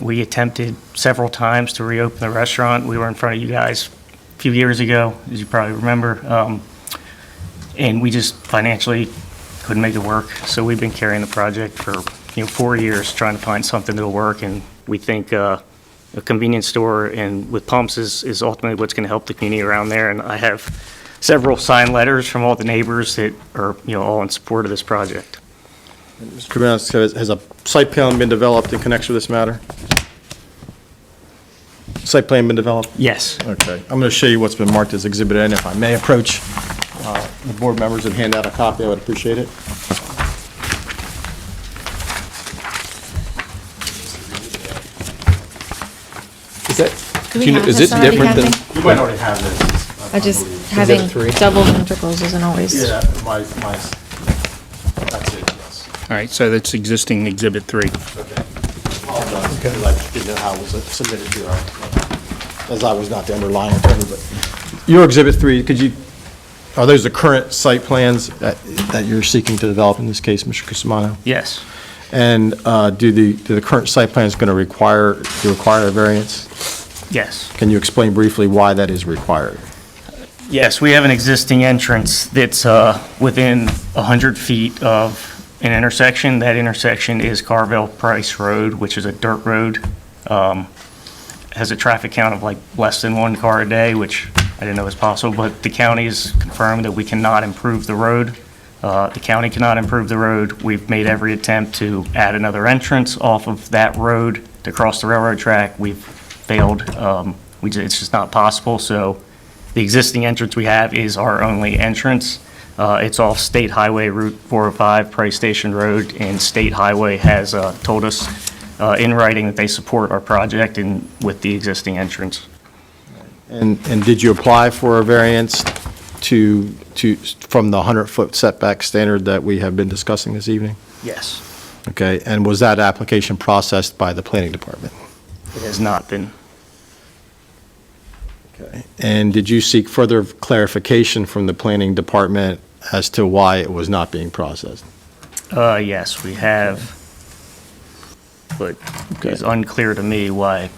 We attempted several times to reopen the restaurant. We were in front of you guys a few years ago, as you probably remember, and we just financially couldn't make it work. So we've been carrying the project for 4 years, trying to find something that'll work, and we think a convenience store and with pumps is ultimately what's going to help the community around there. And I have several signed letters from all the neighbors that are, all in support of this project. Mr. Kubianis, has a site plan been developed in connection with this matter? Site plan been developed? Yes. Okay. I'm going to show you what's been marked as Exhibit N. If I may approach the board members and hand out a copy, I would appreciate it. Is that, Do we do you know, have is this it already, different than? Kathy? You might already have this. I just, having three? doubles and triples isn't always. that's it, yes. All right, so that's existing Exhibit 3. Okay. Because I didn't know how it was submitted to our, as I was not the underlying attorney, but. Your Exhibit 3, are those the current site plans that you're seeking to develop in this case, Mr. Cusimano? Yes. And do the current site plan is going to require a variance? Yes. Can you explain briefly why that is required? Yes, we have an existing entrance that's within 100 feet of an intersection. That intersection is Carville Price Road, which is a dirt road. Has a traffic count of like less than 1 car a day, which I didn't know was possible, but the county has confirmed that we cannot improve the road. The county cannot improve the road. We've made every attempt to add another entrance off of that road to cross the railroad track. We've failed. It's just not possible, so the existing entrance we have is our only entrance. It's off State Highway Route 405, Price Station Road, and State Highway has told us in writing that they support our project and with the existing entrance. And did you apply for a variance from the 100-foot setback standard that we have been discussing this evening? Yes. Okay, and was that application processed by the planning department? It has not been. Okay. And did you seek further clarification from the planning department as to why it was not being processed? Yes, we have, but it's unclear to me why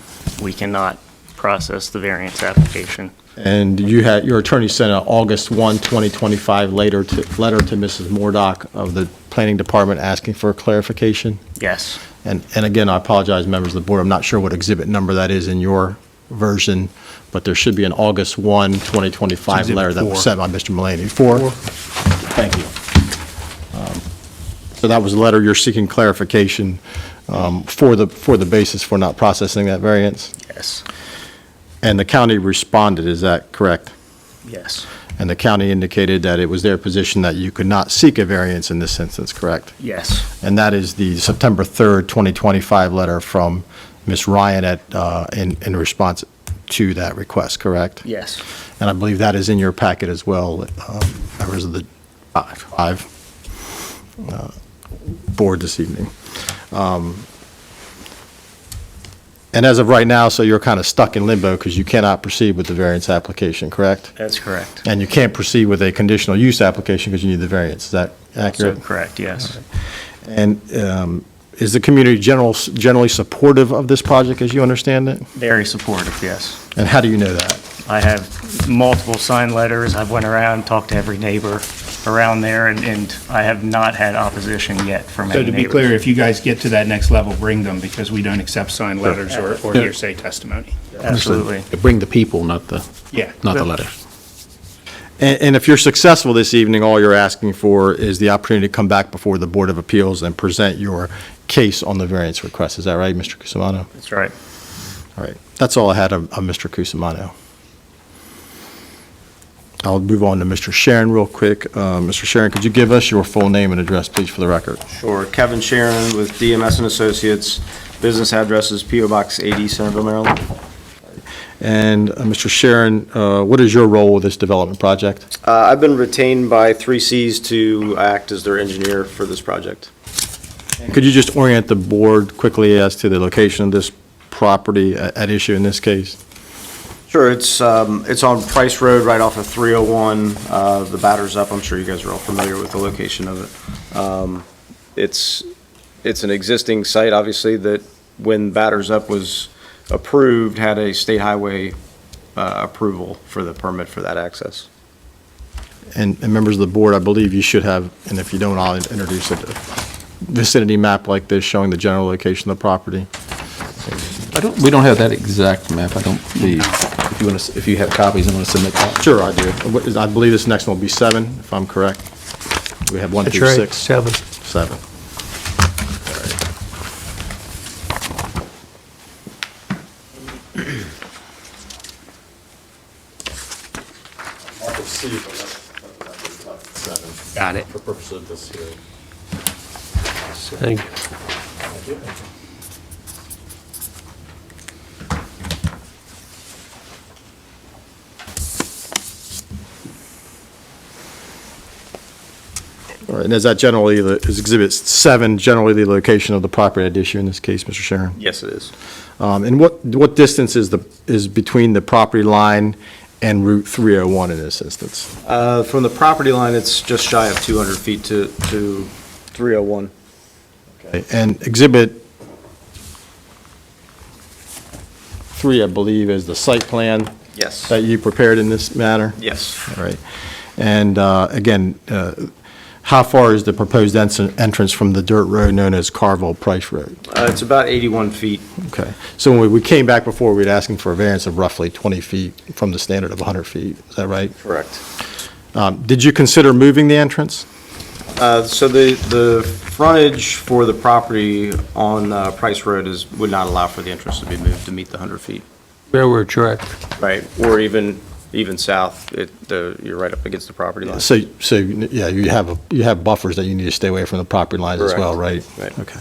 we cannot process the variance application. And your attorney sent an August 1, 2025 letter to Mrs. Moordock of the planning department asking for clarification? Yes. And again, I apologize, members of the board, I'm not sure what exhibit number that is in your version, but there should be an August 1, 2025 letter that was sent by Mr. Mulaney. 4? Thank you. So that was a letter you're seeking clarification for the basis for not processing that variance? Yes. And the county responded, is that correct? Yes. And the county indicated that it was their position that you could not seek a variance in this instance, correct? Yes. And that is the September 3rd, 2025 letter from Ms. Ryan in response to that request, correct? Yes. And I believe that is in your packet as well, members of the board this evening. And as of right now, so you're kind of stuck in limbo because you cannot proceed with the variance application, correct? That's correct. And you can't proceed with a conditional use application because you need the variance. Is that accurate? Also correct, yes. And is the community generally supportive of this project as you understand it? Very supportive, yes. And how do you know that? I have multiple signed letters. I've went around, talked to every neighbor around there, and I have not had opposition yet from any So neighbors. to be clear, if you guys get to that next level, bring them, because we don't accept signed letters or hearsay testimony. Absolutely. Bring the people, not the Yeah. letters. And if you're successful this evening, all you're asking for is the opportunity to come back before the Board of Appeals and present your case on the variance request. Is that right, Mr. Cusimano? That's right. All right. That's all I had of Mr. Cusimano. I'll move on to Mr. Sharon real quick. Mr. Sharon, could you give us your full name and address, please, for the record? Sure. Kevin Sharon with DMS and Associates. Business address is P.O. Box 80, Centerville, Maryland. And Mr. Sharon, what is your role with this development project? I've been retained by 3Cs to act as their engineer for this project. Could you just orient the board quickly as to the location of this property at issue in this case? Sure, it's on Price Road, right off of 301. The batter's up, I'm sure you guys are all familiar with the location of it. It's an existing site, obviously, that when batter's up was approved, had a state highway approval for the permit for that access. And members of the board, I believe you should have, and if you don't, I'll introduce it, a vicinity map like this showing the general location of the property. We don't have that exact map, I don't believe. If you have copies, I'm going to submit that. Sure, I do. I believe this next one will be 7, if I'm correct. We have 1 That's through right, 6. 7. 7. Got it. For purposes of this hearing. Thank you. All right, and is that generally, is Exhibit 7 generally the location of the property at issue in this case, Mr. Sharon? Yes, it is. And what distance is between the property line and Route 301 in this instance? From the property line, it's just shy of 200 feet to 301. Okay, and Exhibit 3, I believe, is the site plan Yes. that you prepared in this matter? Yes. All right. And again, how far is the proposed entrance from the dirt road known as Carville Price Road? It's about 81 feet. Okay. So when we came back before, we were asking for a variance of roughly 20 feet from the standard of 100 feet. Is that right? Correct. Did you consider moving the entrance? So the frontage for the property on Price Road would not allow for the entrance to be moved to meet the 100 feet. Railroad track. Right, or even south, you're right up against the property line. So yeah, you have buffers that you need to stay away from the property lines as well, right? Right. Okay.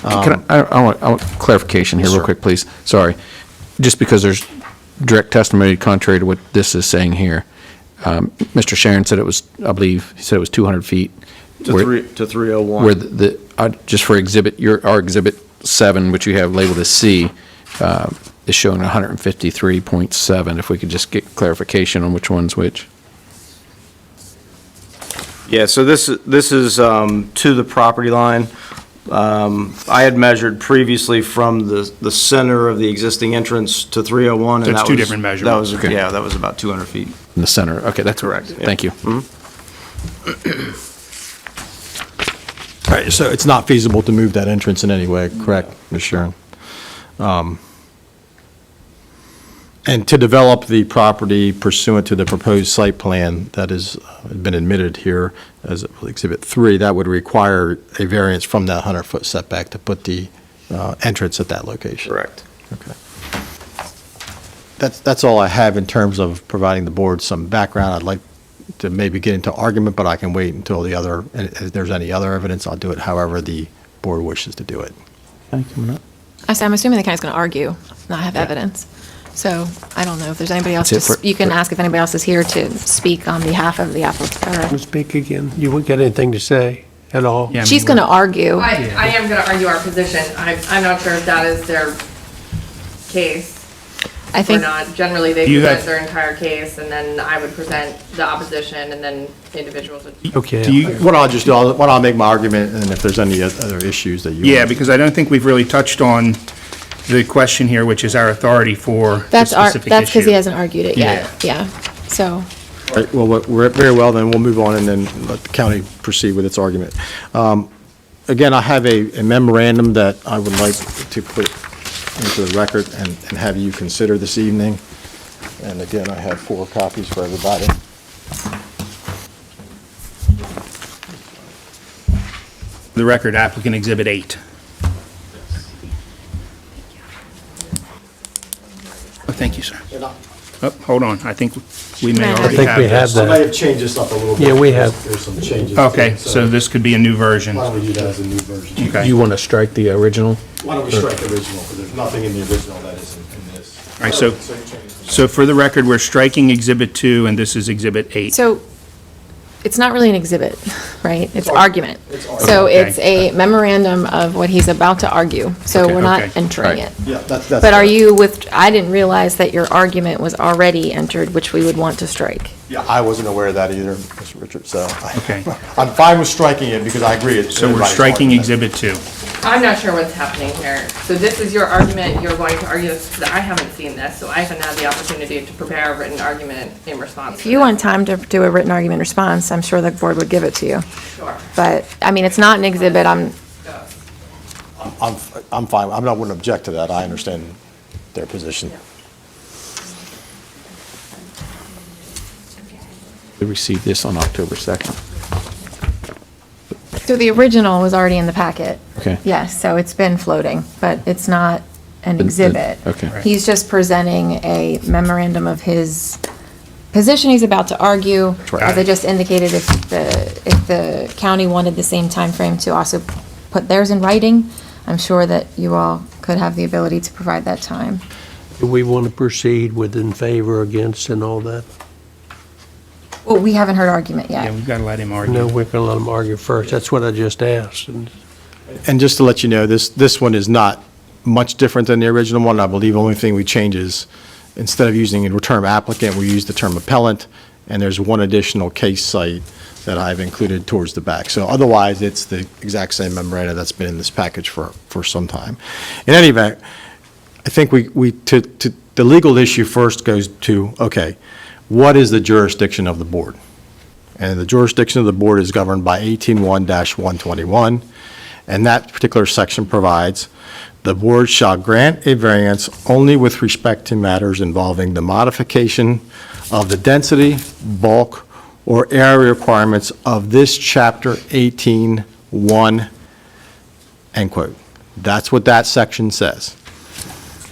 I want clarification here Yes, real sir. quick, please. Sorry. Just because there's direct testimony contrary to what this is saying here. Mr. Sharon said it was, I believe, he said it was 200 feet. To 301. Where just for our Exhibit 7, which you have labeled as C, is showing 153.7. If we could just get clarification on which one's which. Yeah, so this is to the property line. I had measured previously from the center of the existing entrance to 301. So and it's that two was- different measurements. That was, Okay. yeah, that was about 200 feet. In the center. Okay, that's Correct, yeah. Thank you. All right, so it's not feasible to move that entrance in any way, correct, Ms. Sharon? And to develop the property pursuant to the proposed site plan that has been admitted here as Exhibit 3, that would require a variance from that 100-foot setback to put the entrance at that location. Correct. Okay. That's all I have in terms of providing the board some background. I'd like to maybe get into argument, but I can wait until if there's any other evidence, I'll do it however the board wishes to do it. I'm assuming the county's going to argue, not have evidence. So I don't know if there's anybody else, That's it you can ask if anybody else is here to speak on behalf of the applicant. Speak again. You wouldn't get anything to say at all? Yeah, I She's mean, going to argue. I am going to argue our position. I'm not sure if that is their case I or think, not. Generally, they You present have- their entire case, and then I would present the opposition, and then individuals would. Okay. Do you, What I'll just do, I'll make my argument, and if there's any other issues that you. yeah, want- because I don't think we've really touched on the question here, which is our authority for the that's specific because he issue. hasn't argued it yet. Yeah. So, All right, well, we're very well, then we'll move on and then let the county proceed with its argument. Again, I have a memorandum that I would like to put into the record and have you consider this evening. And again, I have 4 copies for everybody. The record applicant Exhibit 8. Oh, thank you, sir. Oh, hold on, I think we may I already think have we have this. that. I may have changed this up a little bit. Yeah, we have. There's some changes. Okay, so this could be a new version. Why don't we do that as a new version? Okay. You want to strike the original? Why don't we strike the original, because there's nothing in the original that isn't in this. All right, so for the record, we're striking Exhibit 2, and this is Exhibit 8. so it's not really an exhibit, right? It's argument. So it's a memorandum of what he's about to argue. So Okay, we're not okay. entering it. Yeah, that's. But are you I didn't realize that your argument was already entered, which we would want to strike. Yeah, I wasn't aware of that either, Mr. Richards, so. Okay. I'm fine with striking it because I agree. So we're striking Exhibit 2. I'm not sure what's happening here. So this is your argument, you're going to argue this, because I haven't seen this, so I haven't had the opportunity to prepare a written argument in response If to you this. want time to do a written argument response, I'm sure the board would give it to you. Sure. But, I mean, it's not an exhibit, I'm fine. I wouldn't object to that. I understand their position. We received this on October 2nd. so the original was already in the packet. Okay. Yes, so it's been floating, but it's not an Been- exhibit. okay. He's just presenting a memorandum of his position he's about to argue. As I just indicated, if the county wanted the same time frame to also put theirs in writing, I'm sure that you all could have the ability to provide that time. Do we want to proceed with in favor, against, and all that? Well, we haven't heard argument Yeah, yet. we've got to let him argue. No, we're going to let them argue first. That's what I just asked. And just to let you know, this one is not much different than the original one. I believe the only thing we change is, instead of using the term applicant, we use the term appellant, and there's one additional case site that I've included towards the back. So otherwise, it's the exact same memoranda that's been in this package for some time. In any event, I think the legal issue first goes to, okay, what is the jurisdiction of the board? And the jurisdiction of the board is governed by 18-1-121, and that particular section provides, the board shall grant a variance only with respect to matters involving the modification of the density, bulk, or area requirements of this chapter 18-1, end quote. That's what that section says.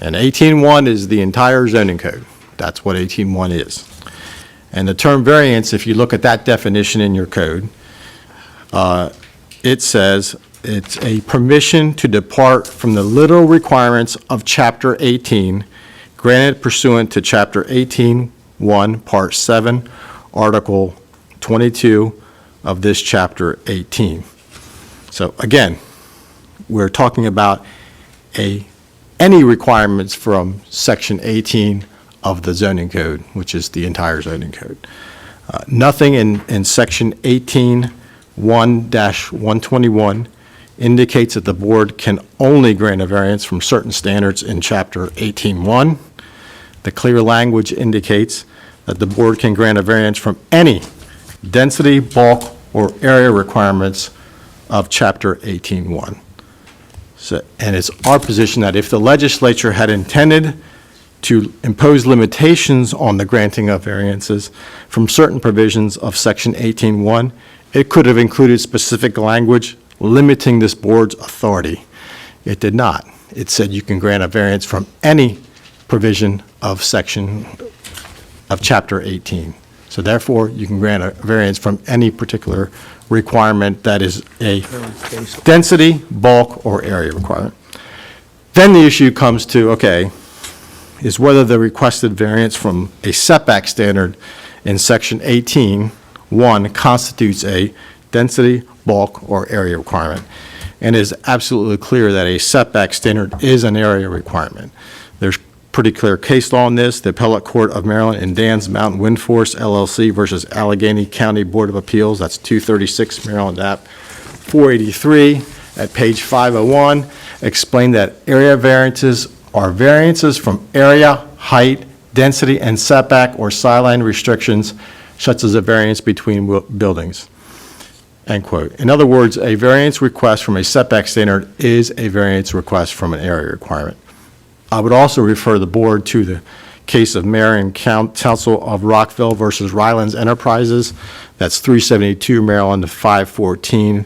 And 18-1 is the entire zoning code. That's what 18-1 is. And the term variance, if you look at that definition in your code, it says it's a permission to depart from the literal requirements of Chapter 18, granted pursuant to Chapter 18-1, Part 7, Article 22 of this Chapter 18. So again, we're talking about any requirements from Section 18 of the zoning code, which is the entire zoning code. Nothing in Section 18-1-121 indicates that the board can only grant a variance from certain standards in Chapter 18-1. The clear language indicates that the board can grant a variance from any density, bulk, or area requirements of Chapter 18-1. So, and it's our position that if the legislature had intended to impose limitations on the granting of variances from certain provisions of Section 18-1, it could have included specific language limiting this board's authority. It did not. It said you can grant a variance from any provision of Chapter 18. So therefore, you can grant a variance from any particular requirement that is a density, bulk, or area requirement. Then the issue comes to, okay, is whether the requested variance from a setback standard in Section 18-1 constitutes a density, bulk, or area requirement. And it is absolutely clear that a setback standard is an area requirement. There's pretty clear case law on this. The Appellate Court of Maryland in Dan's Mountain Windforce LLC versus Allegheny County Board of Appeals, that's 236 Maryland App 483 at page 501, explained that area variances are variances from area, height, density, and setback or sideline restrictions, such as a variance between buildings, end quote. In other words, a variance request from a setback standard is a variance request from an area requirement. I would also refer the board to the case of Mayor and Council of Rockville versus Rylands Enterprises. That's 372 Maryland 514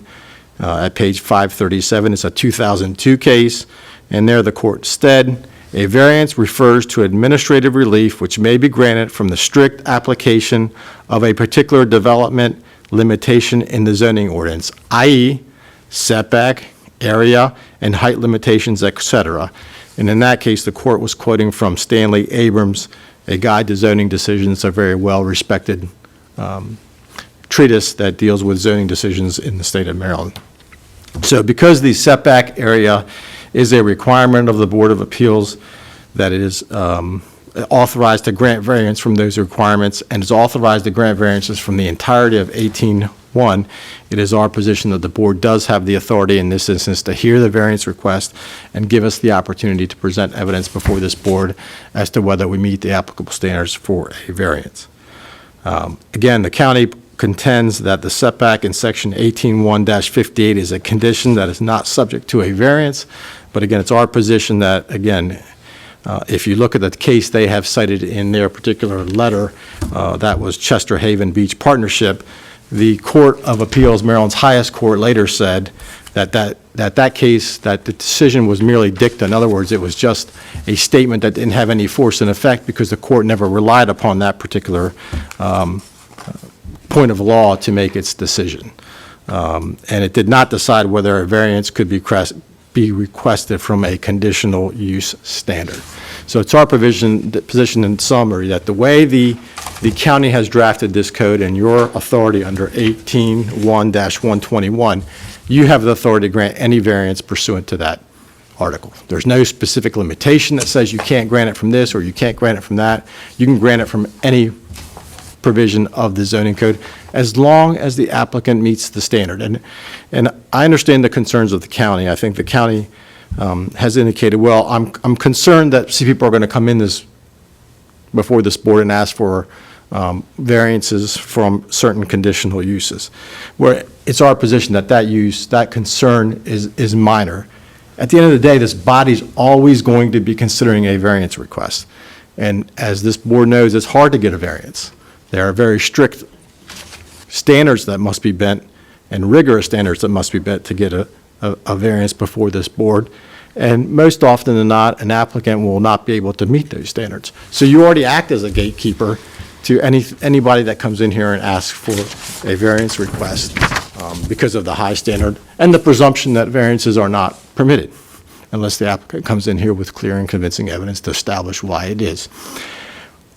at page 537. It's a 2002 case, and there the court said, a variance refers to administrative relief which may be granted from the strict application of a particular development limitation in the zoning ordinance, i.e. setback, area, and height limitations, etc. And in that case, the court was quoting from Stanley Abrams, A Guide to Zoning Decisions, a very well-respected treatise that deals with zoning decisions in the state of Maryland. So because the setback area is a requirement of the Board of Appeals, that it is authorized to grant variance from those requirements and is authorized to grant variances from the entirety of 18-1, it is our position that the board does have the authority in this instance to hear the variance request and give us the opportunity to present evidence before this board as to whether we meet the applicable standards for a variance. Again, the county contends that the setback in section 18-1-58 is a condition that is not subject to a variance, but again, it's our position that, again, if you look at the case they have cited in their particular letter, that was Chester Haven Beach Partnership, the Court of Appeals, Maryland's highest court, later said that case, that the decision was merely dicta. In other words, it was just a statement that didn't have any force and effect because the court never relied upon that particular point of law to make its decision. And it did not decide whether a variance could be requested from a conditional use standard. So it's our position in summary that the way the county has drafted this code and your authority under 18-1-121, you have the authority to grant any variance pursuant to that article. There's no specific limitation that says you can't grant it from this or you can't grant it from that. You can grant it from any provision of the zoning code as long as the applicant meets the standard. And I understand the concerns of the county. I think the county has indicated, well, I'm concerned that people are going to come in before this board and ask for variances from certain conditional uses, where it's our position that that concern is minor. At the end of the day, this body's always going to be considering a variance request. And as this board knows, it's hard to get a variance. There are very strict standards that must be met and rigorous standards that must be met to get a variance before this board. And most often than not, an applicant will not be able to meet those standards. So you already act as a gatekeeper to anybody that comes in here and asks for a variance request because of the high standard and the presumption that variances are not permitted unless the applicant comes in here with clear and convincing evidence to establish why it is.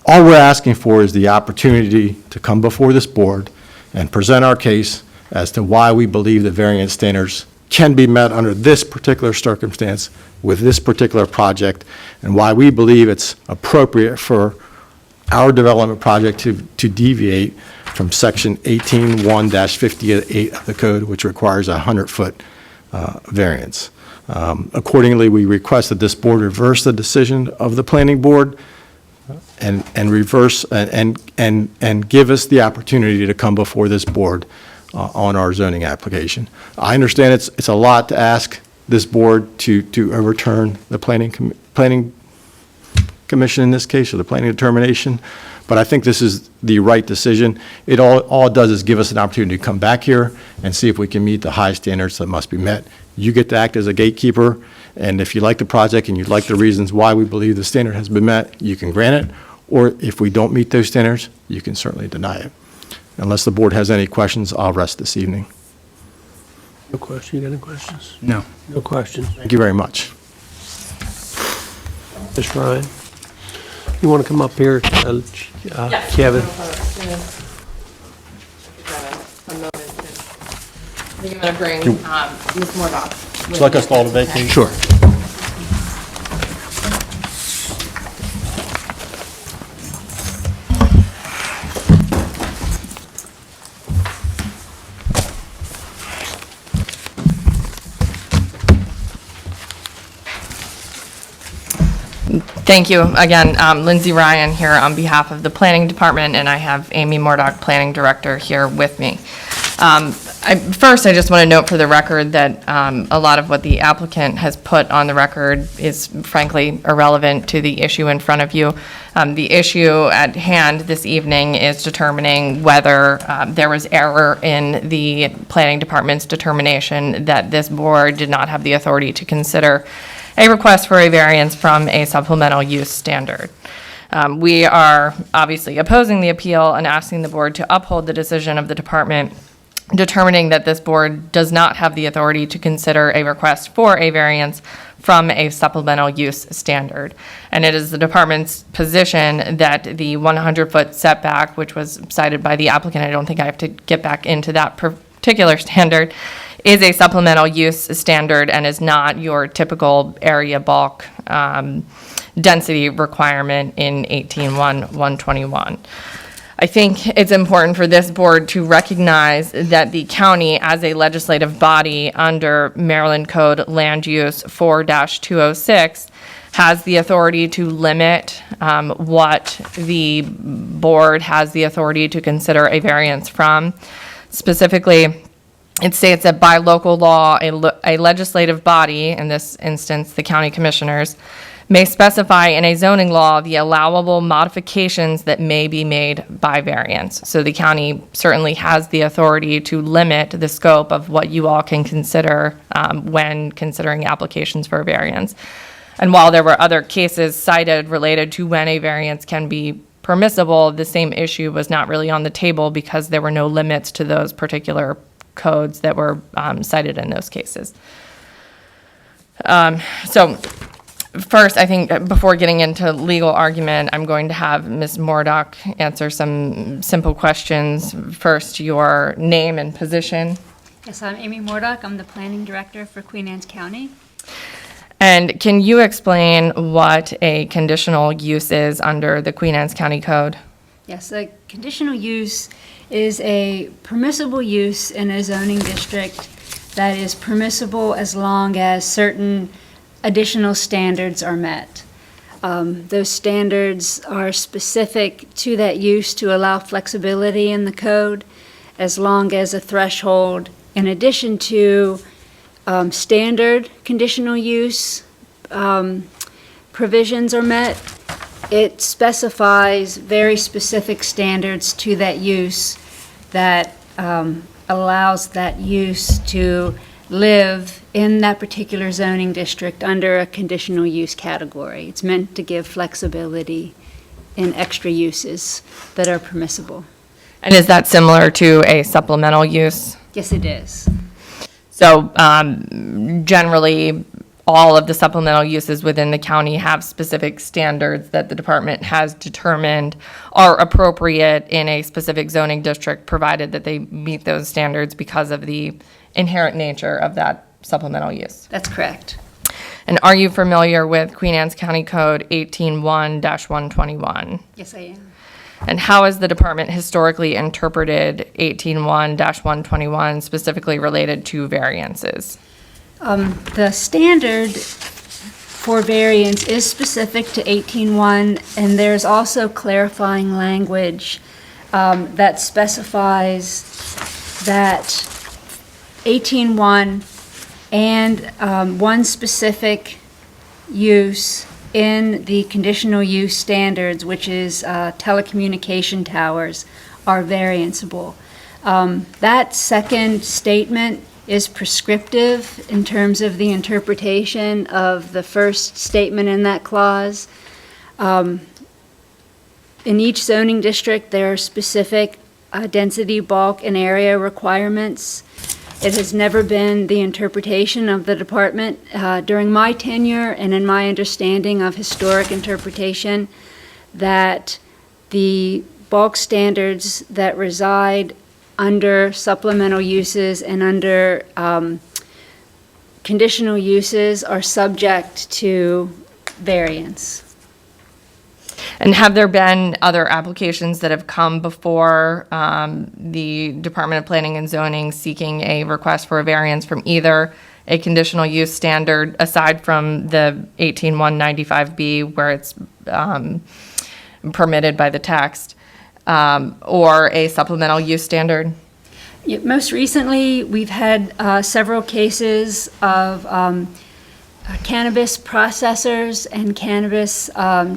All we're asking for is the opportunity to come before this board and present our case as to why we believe the variance standards can be met under this particular circumstance with this particular project, and why we believe it's appropriate for our development project to deviate from section 18-1-58 of the code, which requires a 100-foot variance. Accordingly, we request that this board reverse the decision of the planning board and reverse and give us the opportunity to come before this board on our zoning application. I understand it's a lot to ask this board to overturn the planning commission in this case, or the planning determination, but I think this is the right decision. It all it does is give us an opportunity to come back here and see if we can meet the high standards that must be met. You get to act as a gatekeeper, and if you like the project and you like the reasons why we believe the standard has been met, you can grant it, or if we don't meet those standards, you can certainly deny it. Unless the board has any questions, I'll rest this evening. No question. You got any questions? No. No questions. Thank you very much. Ms. Ryan, you want to come up here, Kevin? I think I'm going to bring Ms. Mordock. Would you like us all to vacate? Sure. Thank you. Again, Lindsay Ryan here on behalf of the Planning Department, and I have Amy Mordock, Planning Director, here with me. First, I just want to note for the record that a lot of what the applicant has put on the record is frankly irrelevant to the issue in front of you. The issue at hand this evening is determining whether there was error in the Planning Department's determination that this board did not have the authority to consider a request for a variance from a supplemental use standard. We are obviously opposing the appeal and asking the board to uphold the decision of the department determining that this board does not have the authority to consider a request for a variance from a supplemental use standard. And it is the department's position that the 100-foot setback, which was cited by the applicant, I don't think I have to get back into that particular standard, is a supplemental use standard and is not your typical area bulk density requirement in 18-1-121. I think it's important for this board to recognize that the county, as a legislative body under Maryland Code Land Use 4-206, has the authority to limit what the board has the authority to consider a variance from. Specifically, it states that by local law, a legislative body, in this instance, the county commissioners, may specify in a zoning law the allowable modifications that may be made by variance. So the county certainly has the authority to limit the scope of what you all can consider when considering applications for a variance. And while there were other cases cited related to when a variance can be permissible, the same issue was not really on the table because there were no limits to those particular codes that were cited in those cases. So first, I think before getting into legal argument, I'm going to have Ms. Mordock answer some simple questions. First, your name and position. Yes, I'm Amy Mordock. I'm the planning director for Queen Anne's County. And can you explain what a conditional use is under the Queen Anne's County Code? Yes, a conditional use is a permissible use in a zoning district that is permissible as long as certain additional standards are met. Those standards are specific to that use to allow flexibility in the code, as long as a threshold, in addition to standard conditional use provisions are met. It specifies very specific standards to that use that allows that use to live in that particular zoning district under a conditional use category. It's meant to give flexibility in extra uses that are permissible. And is that similar to a supplemental use? Yes, it is. So generally, all of the supplemental uses within the county have specific standards that the department has determined are appropriate in a specific zoning district, provided that they meet those standards because of the inherent nature of that supplemental use. That's correct. And are you familiar with Queen Anne's County Code 18-1-121? Yes, I am. And how has the department historically interpreted 18-1-121, specifically related to variances? The standard for variance is specific to 18-1, and there's also clarifying language that specifies that 18-1 and one specific use in the conditional use standards, which is telecommunication towers, are varianceable. That second statement is prescriptive in terms of the interpretation of the first statement in that clause. In each zoning district, there are specific density, bulk, and area requirements. It has never been the interpretation of the department during my tenure and in my understanding of historic interpretation that the bulk standards that reside under supplemental uses and under conditional uses are subject to variance. And have there been other applications that have come before the Department of Planning and Zoning seeking a request for a variance from either a conditional use standard, aside from the 18-195B where it's permitted by the text, or a supplemental use standard? Yeah, most recently, we've had several cases of cannabis processors and cannabis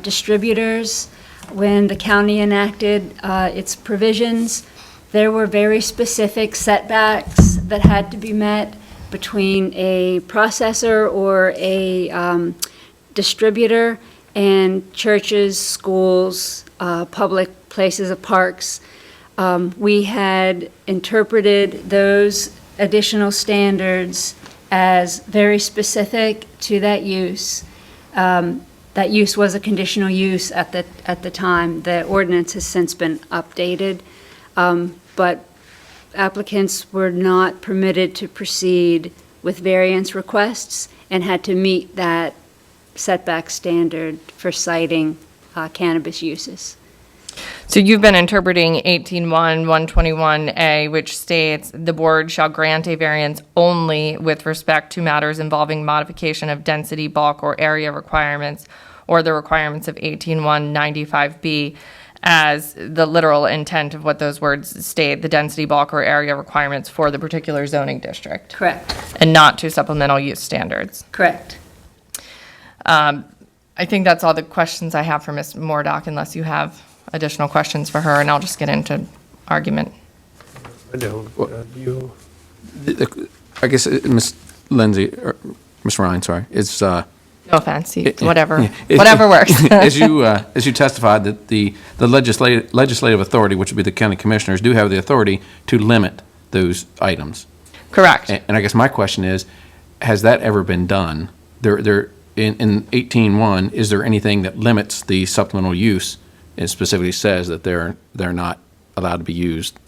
distributors. When the county enacted its provisions, there were very specific setbacks that had to be met between a processor or a distributor and churches, schools, public places of parks. We had interpreted those additional standards as very specific to that use. That use was a conditional use at the time. The ordinance has since been updated, but applicants were not permitted to proceed with variance requests and had to meet that setback standard for citing cannabis uses. So you've been interpreting 18.1, 121A, which states the board shall grant a variance only with respect to matters involving modification of density, bulk, or area requirements, or the requirements of 18.195B, as the literal intent of what those words state, the density, bulk, or area requirements for the particular zoning district. Correct. And not to supplemental use standards. Correct. I think that's all the questions I have for Ms. Mordock, unless you have additional questions for her, and I'll just get into argument. I don't. You, I guess, Ms. Lindsay, or Ms. Ryan, sorry, is, No offense, whatever, yeah. whatever works. As you testified, that the legislative authority, which would be the county commissioners, do have the authority to limit those items. Correct. And I guess my question is, has that ever been done? In 18.1, is there anything that limits the supplemental use? It specifically says that they're not allowed to be used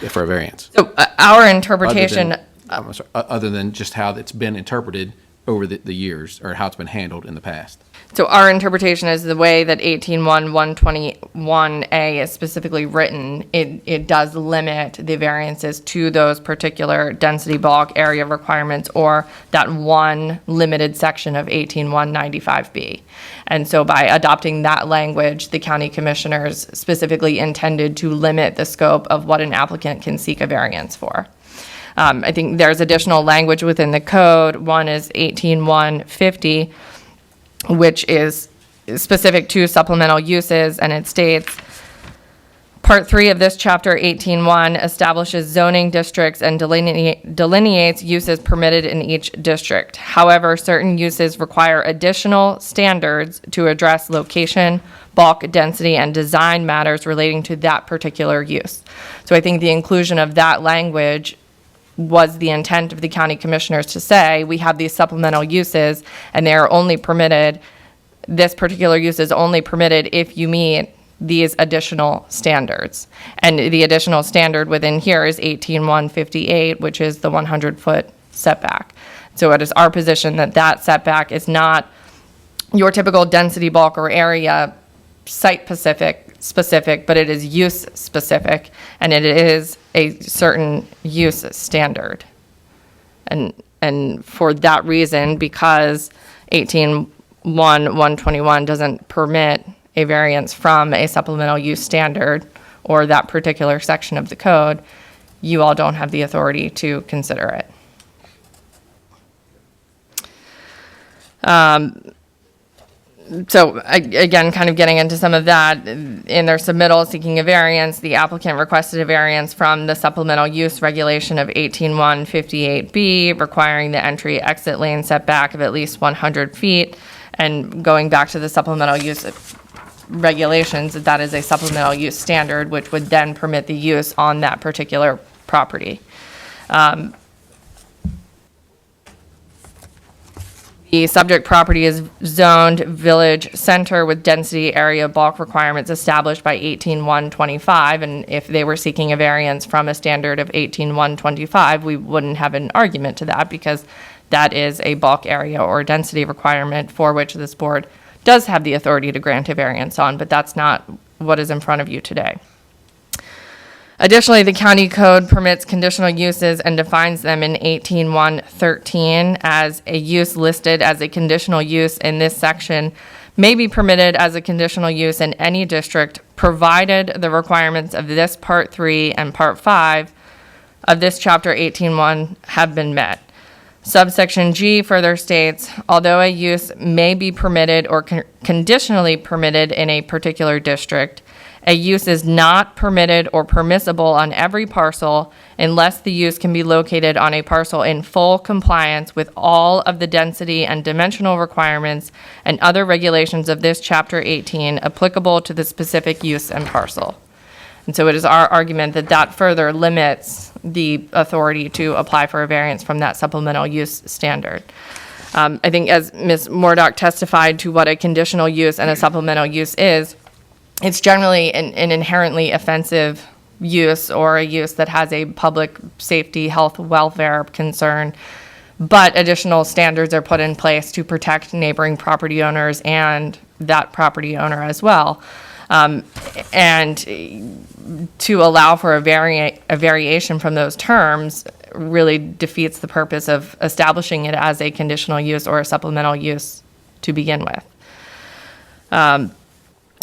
for a variance. So our interpretation, Other than just how it's been interpreted over the years, or how it's been handled in the past. so our interpretation is the way that 18.1, 121A is specifically written, it does limit the variances to those particular density, bulk, area requirements, or that one limited section of 18.195B. And so by adopting that language, the county commissioners specifically intended to limit the scope of what an applicant can seek a variance for. I think there's additional language within the code. One is 18.150, which is specific to supplemental uses, and it states, Part 3 of this chapter 18.1 establishes zoning districts and delineates uses permitted in each district. However, certain uses require additional standards to address location, bulk, density, and design matters relating to that particular use. So I think the inclusion of that language was the intent of the county commissioners to say, we have these supplemental uses, and they're only permitted, this particular use is only permitted if you meet these additional standards. And the additional standard within here is 18.158, which is the 100-foot setback. So it is our position that that setback is not your typical density, bulk, or area site specific, but it is use specific, and it is a certain use standard. And for that reason, because 18.1.121 doesn't permit a variance from a supplemental use standard or that particular section of the code, you all don't have the authority to consider it. So again, kind of getting into some of that, in their submittal seeking a variance, the applicant requested a variance from the supplemental use regulation of 18.158B, requiring the entry-exit lane setback of at least 100 feet. And going back to the supplemental use regulations, that is a supplemental use standard, which would then permit the use on that particular property. The subject property is zoned village center with density, area, bulk requirements established by 18.125, and if they were seeking a variance from a standard of 18.125, we wouldn't have an argument to that, because that is a bulk area or density requirement for which this board does have the authority to grant a variance on, but that's not what is in front of you today. Additionally, the county code permits conditional uses and defines them in 18.113 as a use listed as a conditional use in this section may be permitted as a conditional use in any district, provided the requirements of this Part 3 and Part 5 of this Chapter 18.1 have been met. Subsection G further states, although a use may be permitted or conditionally permitted in a particular district, a use is not permitted or permissible on every parcel unless the use can be located on a parcel in full compliance with all of the density and dimensional requirements and other regulations of this Chapter 18 applicable to the specific use and parcel. And so it is our argument that that further limits the authority to apply for a variance from that supplemental use standard. I think as Ms. Mordock testified to what a conditional use and a supplemental use is, it's generally an inherently offensive use or a use that has a public safety, health, welfare concern, but additional standards are put in place to protect neighboring property owners and that property owner as well. And to allow for a variation from those terms really defeats the purpose of establishing it as a conditional use or a supplemental use to begin with.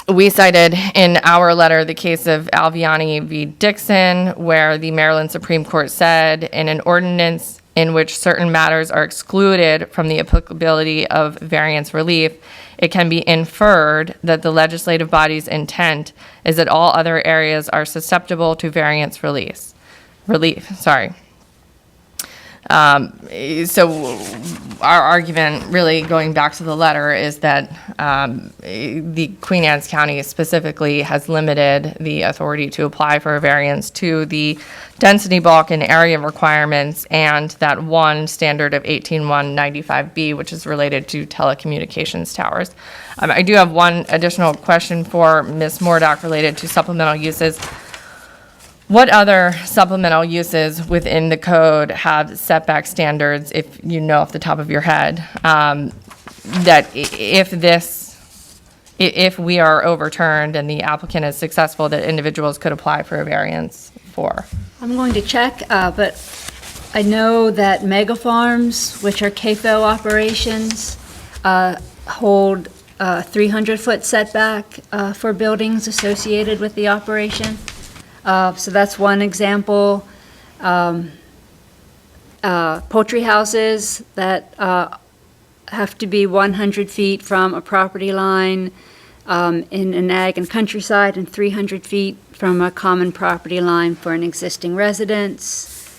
We cited in our letter the case of Alviani v. Dixon, where the Maryland Supreme Court said in an ordinance in which certain matters are excluded from the applicability of variance relief, it can be inferred that the legislative body's intent is that all other areas are susceptible to variance relief. So our argument, really going back to the letter, is that the Queen Anne's County specifically has limited the authority to apply for a variance to the density bulk and area requirements and that one standard of 18195B, which is related to telecommunications towers. I do have one additional question for Ms. Mordock related to supplemental uses. What other supplemental uses within the code have setback standards, if you know off the top of your head, that if we are overturned and the applicant is successful, that individuals could apply for a variance for? I'm going to check, but I know that mega farms, which are CAFO operations, hold a 300-foot setback for buildings associated with the operation. So that's one example. Poultry houses that have to be 100 feet from a property line in an ag and countryside and 300 feet from a common property line for an existing residence.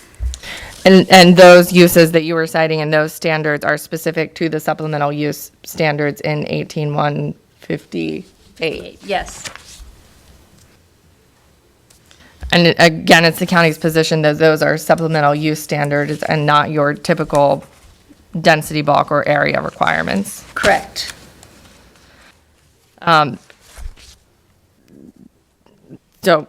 And those uses that you were citing and those standards are specific to the supplemental use standards in 18158? Yes. And again, it's the county's position that those are supplemental use standards and not your typical density bulk or area requirements. Correct. So,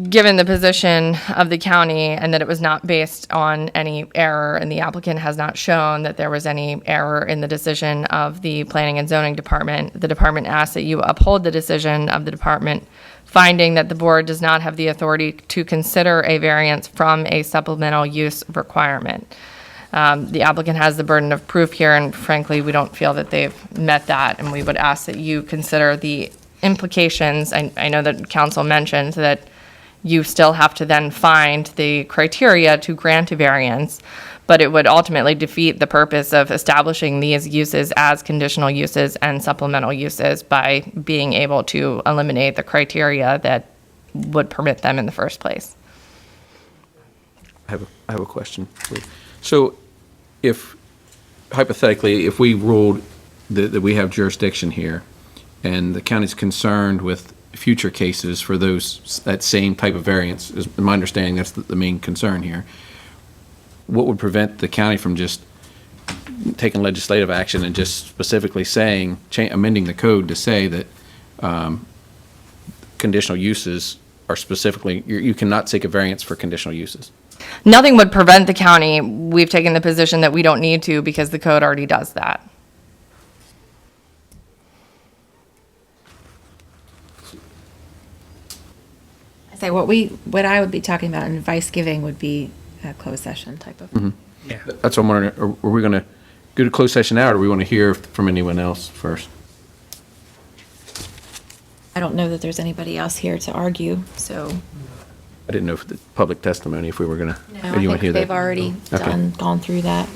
given the position of the county and that it was not based on any error and the applicant has not shown that there was any error in the decision of the Planning and Zoning Department, the department asks that you uphold the decision of the department, finding that the board does not have the authority to consider a variance from a supplemental use requirement. The applicant has the burden of proof here, and frankly, we don't feel that they've met that, and we would ask that you consider the implications. I know that council mentioned that you still have to then find the criteria to grant a variance, but it would ultimately defeat the purpose of establishing these uses as conditional uses and supplemental uses by being able to eliminate the criteria that would permit them in the first place. I have a question. So if, hypothetically, if we ruled that we have jurisdiction here and the county's concerned with future cases for that same type of variance, is my understanding that's the main concern here, what would prevent the county from just taking legislative action and just specifically saying, amending the code to say that conditional uses are specifically, you cannot take a variance for conditional uses? Nothing would prevent the county. We've taken the position that we don't need to because the code already does that. I say what I would be talking about in advice giving would be a closed session type of. Yeah. That's what I'm wondering, are we going to go to closed session now, or do we want to hear from anyone else first? I don't know that there's anybody else here to argue, so. I didn't know if the public testimony, if we were going to. No, I think they've already gone through that.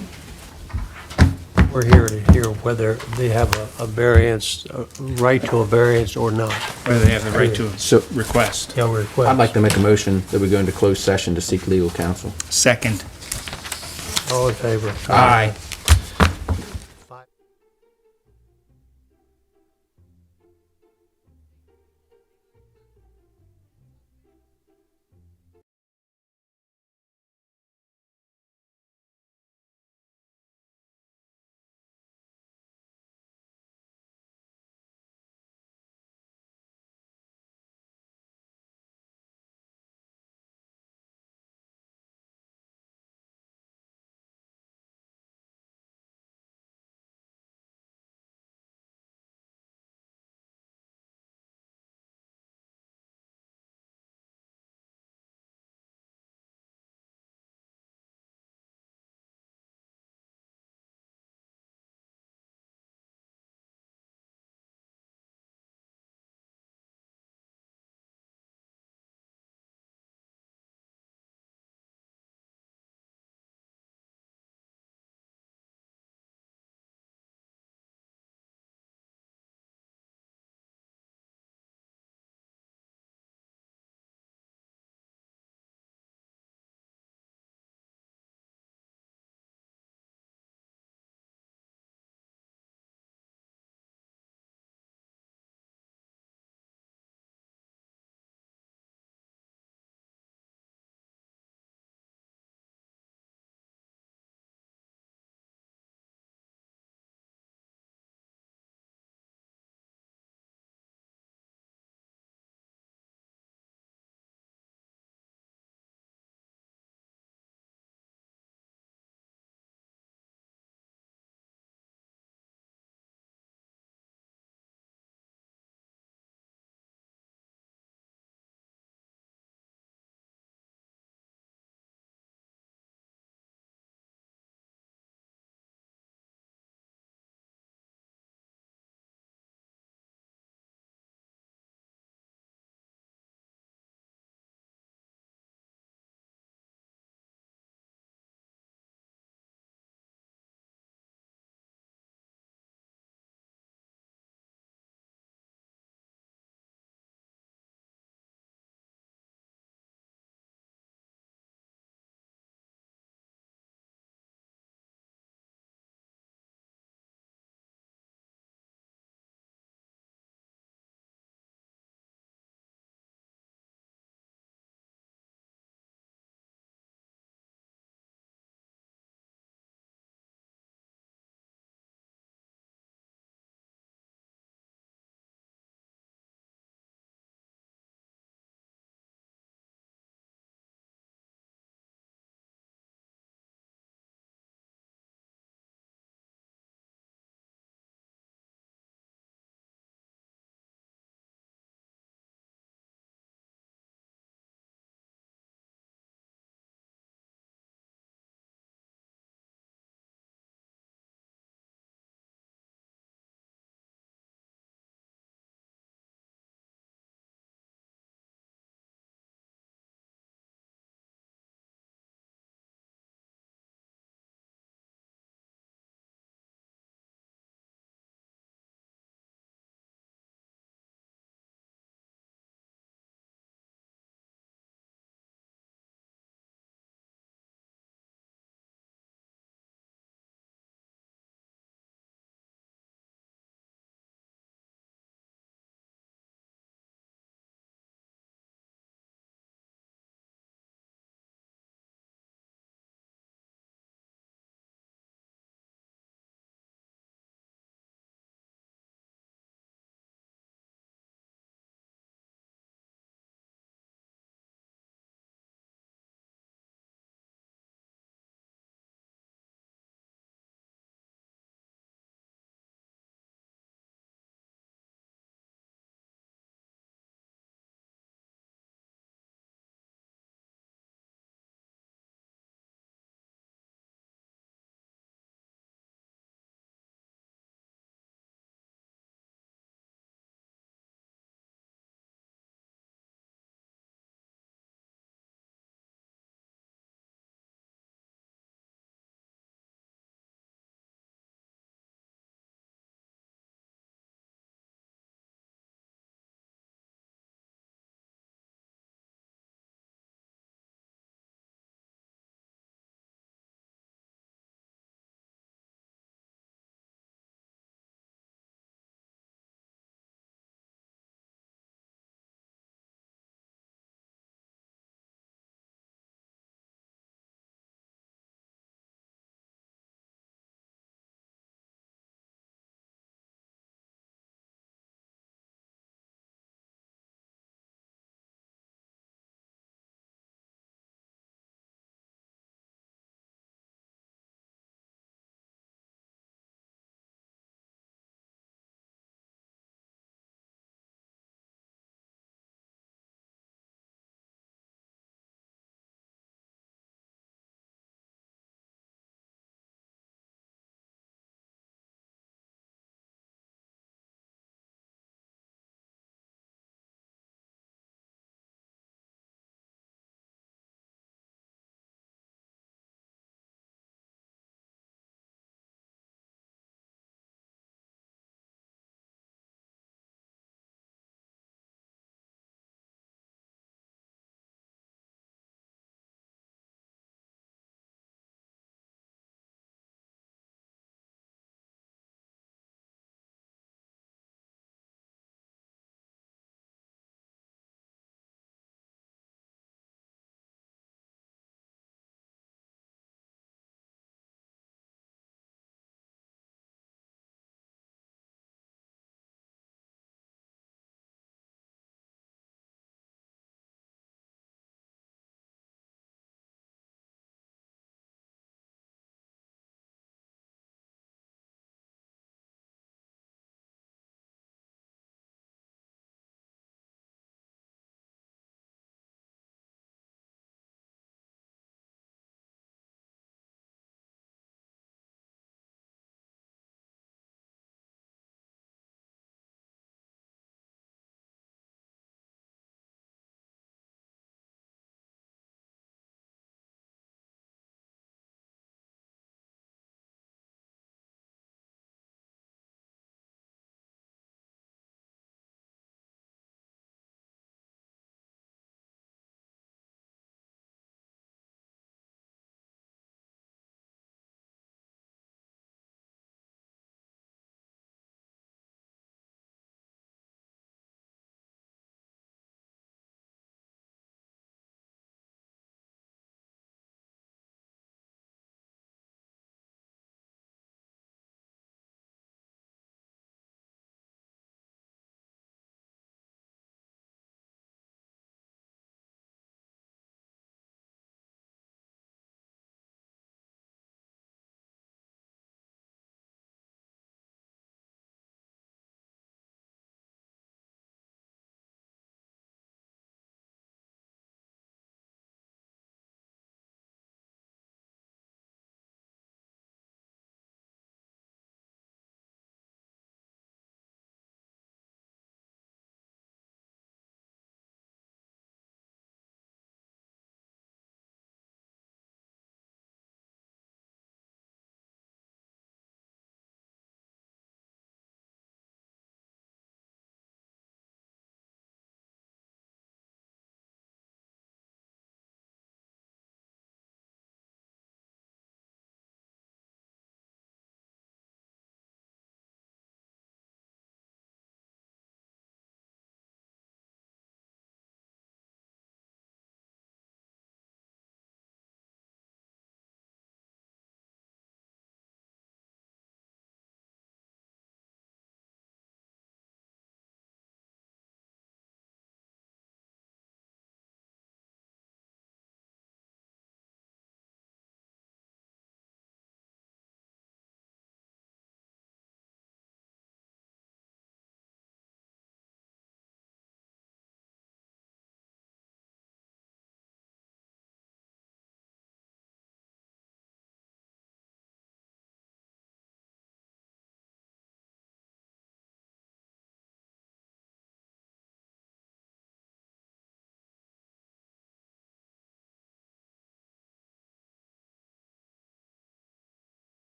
We're here to hear whether they have a variance, a right to a variance or not. Whether they have the right to request. Yeah, request. I'd like to make a motion that we go into closed session to seek legal counsel. Second. All in favor? Aye.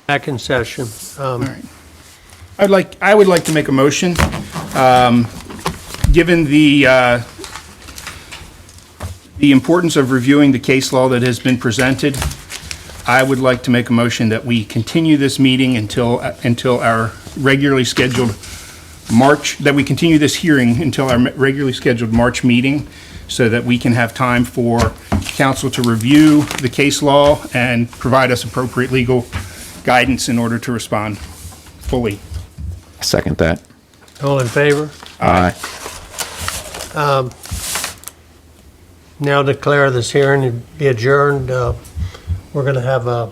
Back in session. I would like to make a motion, given the importance of reviewing the case law that has been presented, I would like to make a motion that we continue this meeting until our regularly scheduled that we continue this hearing until our regularly scheduled March meeting, so that we can have time for council to review the case law and provide us appropriate legal guidance in order to respond fully. Second that. All in favor? Aye. Now declare this hearing to be adjourned. We're going to have a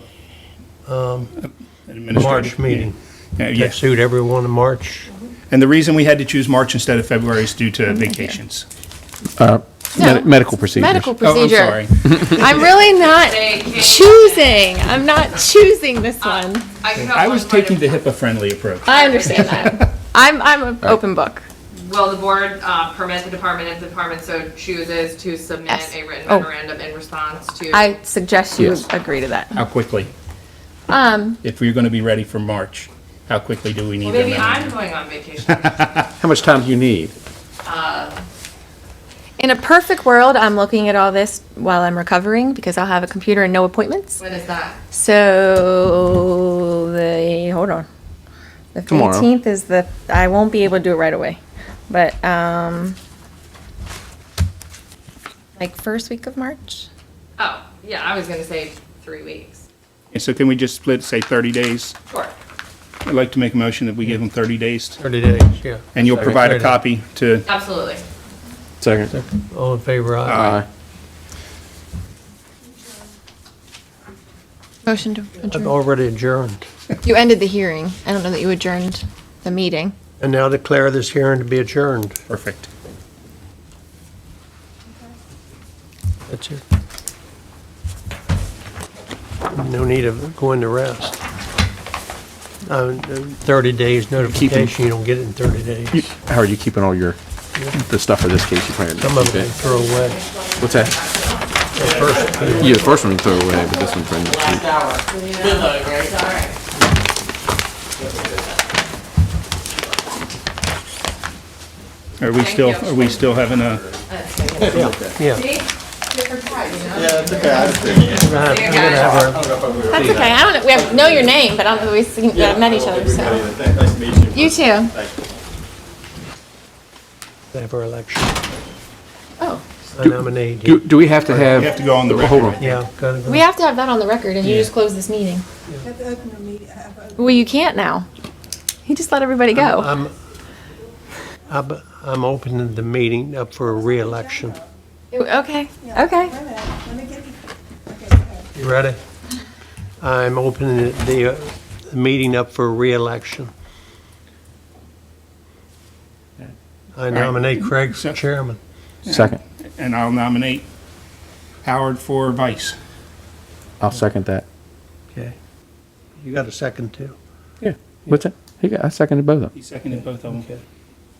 March meeting. Yeah, That yeah. suit everyone in March. And the reason we had to choose March instead of February is due to vacations. Medical procedures. Medical Oh, I'm procedure. sorry. I'm really not choosing. I'm not choosing this one. I was taking the HIPAA-friendly approach. I understand that. I'm an open book. Will the board permit the department if the department so chooses to submit Yes. a written Oh. memorandum in response to? I suggest you Yes. agree to that. How quickly? If we're going to be ready for March, how quickly do we need Well, that? maybe I'm memorandum? going on vacation. How much time do you need? In a perfect world, I'm looking at all this while I'm recovering because I'll have a computer and no appointments. When is that? So hold on. The Tomorrow. 18th is I won't be able to do it right away. But like first week of March? Oh, yeah, I was gonna say 3 weeks. And so can we just split, say, 30 days? Sure. I'd like to make a motion that we give them 30 days. 30 days, yeah. And you'll provide a 30. copy to, Absolutely. Second. All in favor, aye. Aye. Motion to I've adjourn. already adjourned. You ended the hearing. I don't know that you adjourned the meeting. And now declare this hearing to be adjourned. perfect. That's it. No need of going to rest. 30 days notification, you don't get it in 30 days. How are you keeping all the stuff for this case you plan to Some of keep them it? throw away. What's that? Yeah, the first one you throw away, but this one's brand new. Are we still having a, Yeah. Yeah, it's okay. We're gonna have our, That's okay. I don't know. We know your name, but I don't know if we've met each other. So Nice to meet you. you too. have our election. Oh, I nominate you. Do we have to have? we have to go on the Hold record? on. Yeah, gotta go. we have to have that on the record, and you just close this meeting. Well, you can't now. He just let everybody go. I'm opening the meeting up for a re-election. Okay. Okay. You ready? I'm opening the meeting up for re-election. I nominate Craig for chairman. Second. And I'll nominate Howard for vice. I'll second that. Okay. You got a second too? Yeah. What's that? I seconded both of them. He seconded both of them. Okay.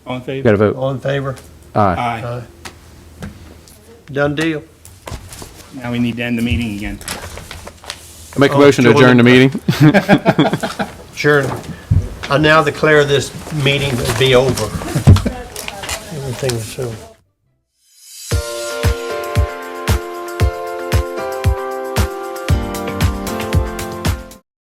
All in You got to favor? vote. All in favor? Aye. Aye. Done deal. Now we need to end the meeting again. I make a motion to adjourn the meeting. Sure. I now declare this meeting to be over. Everything is so.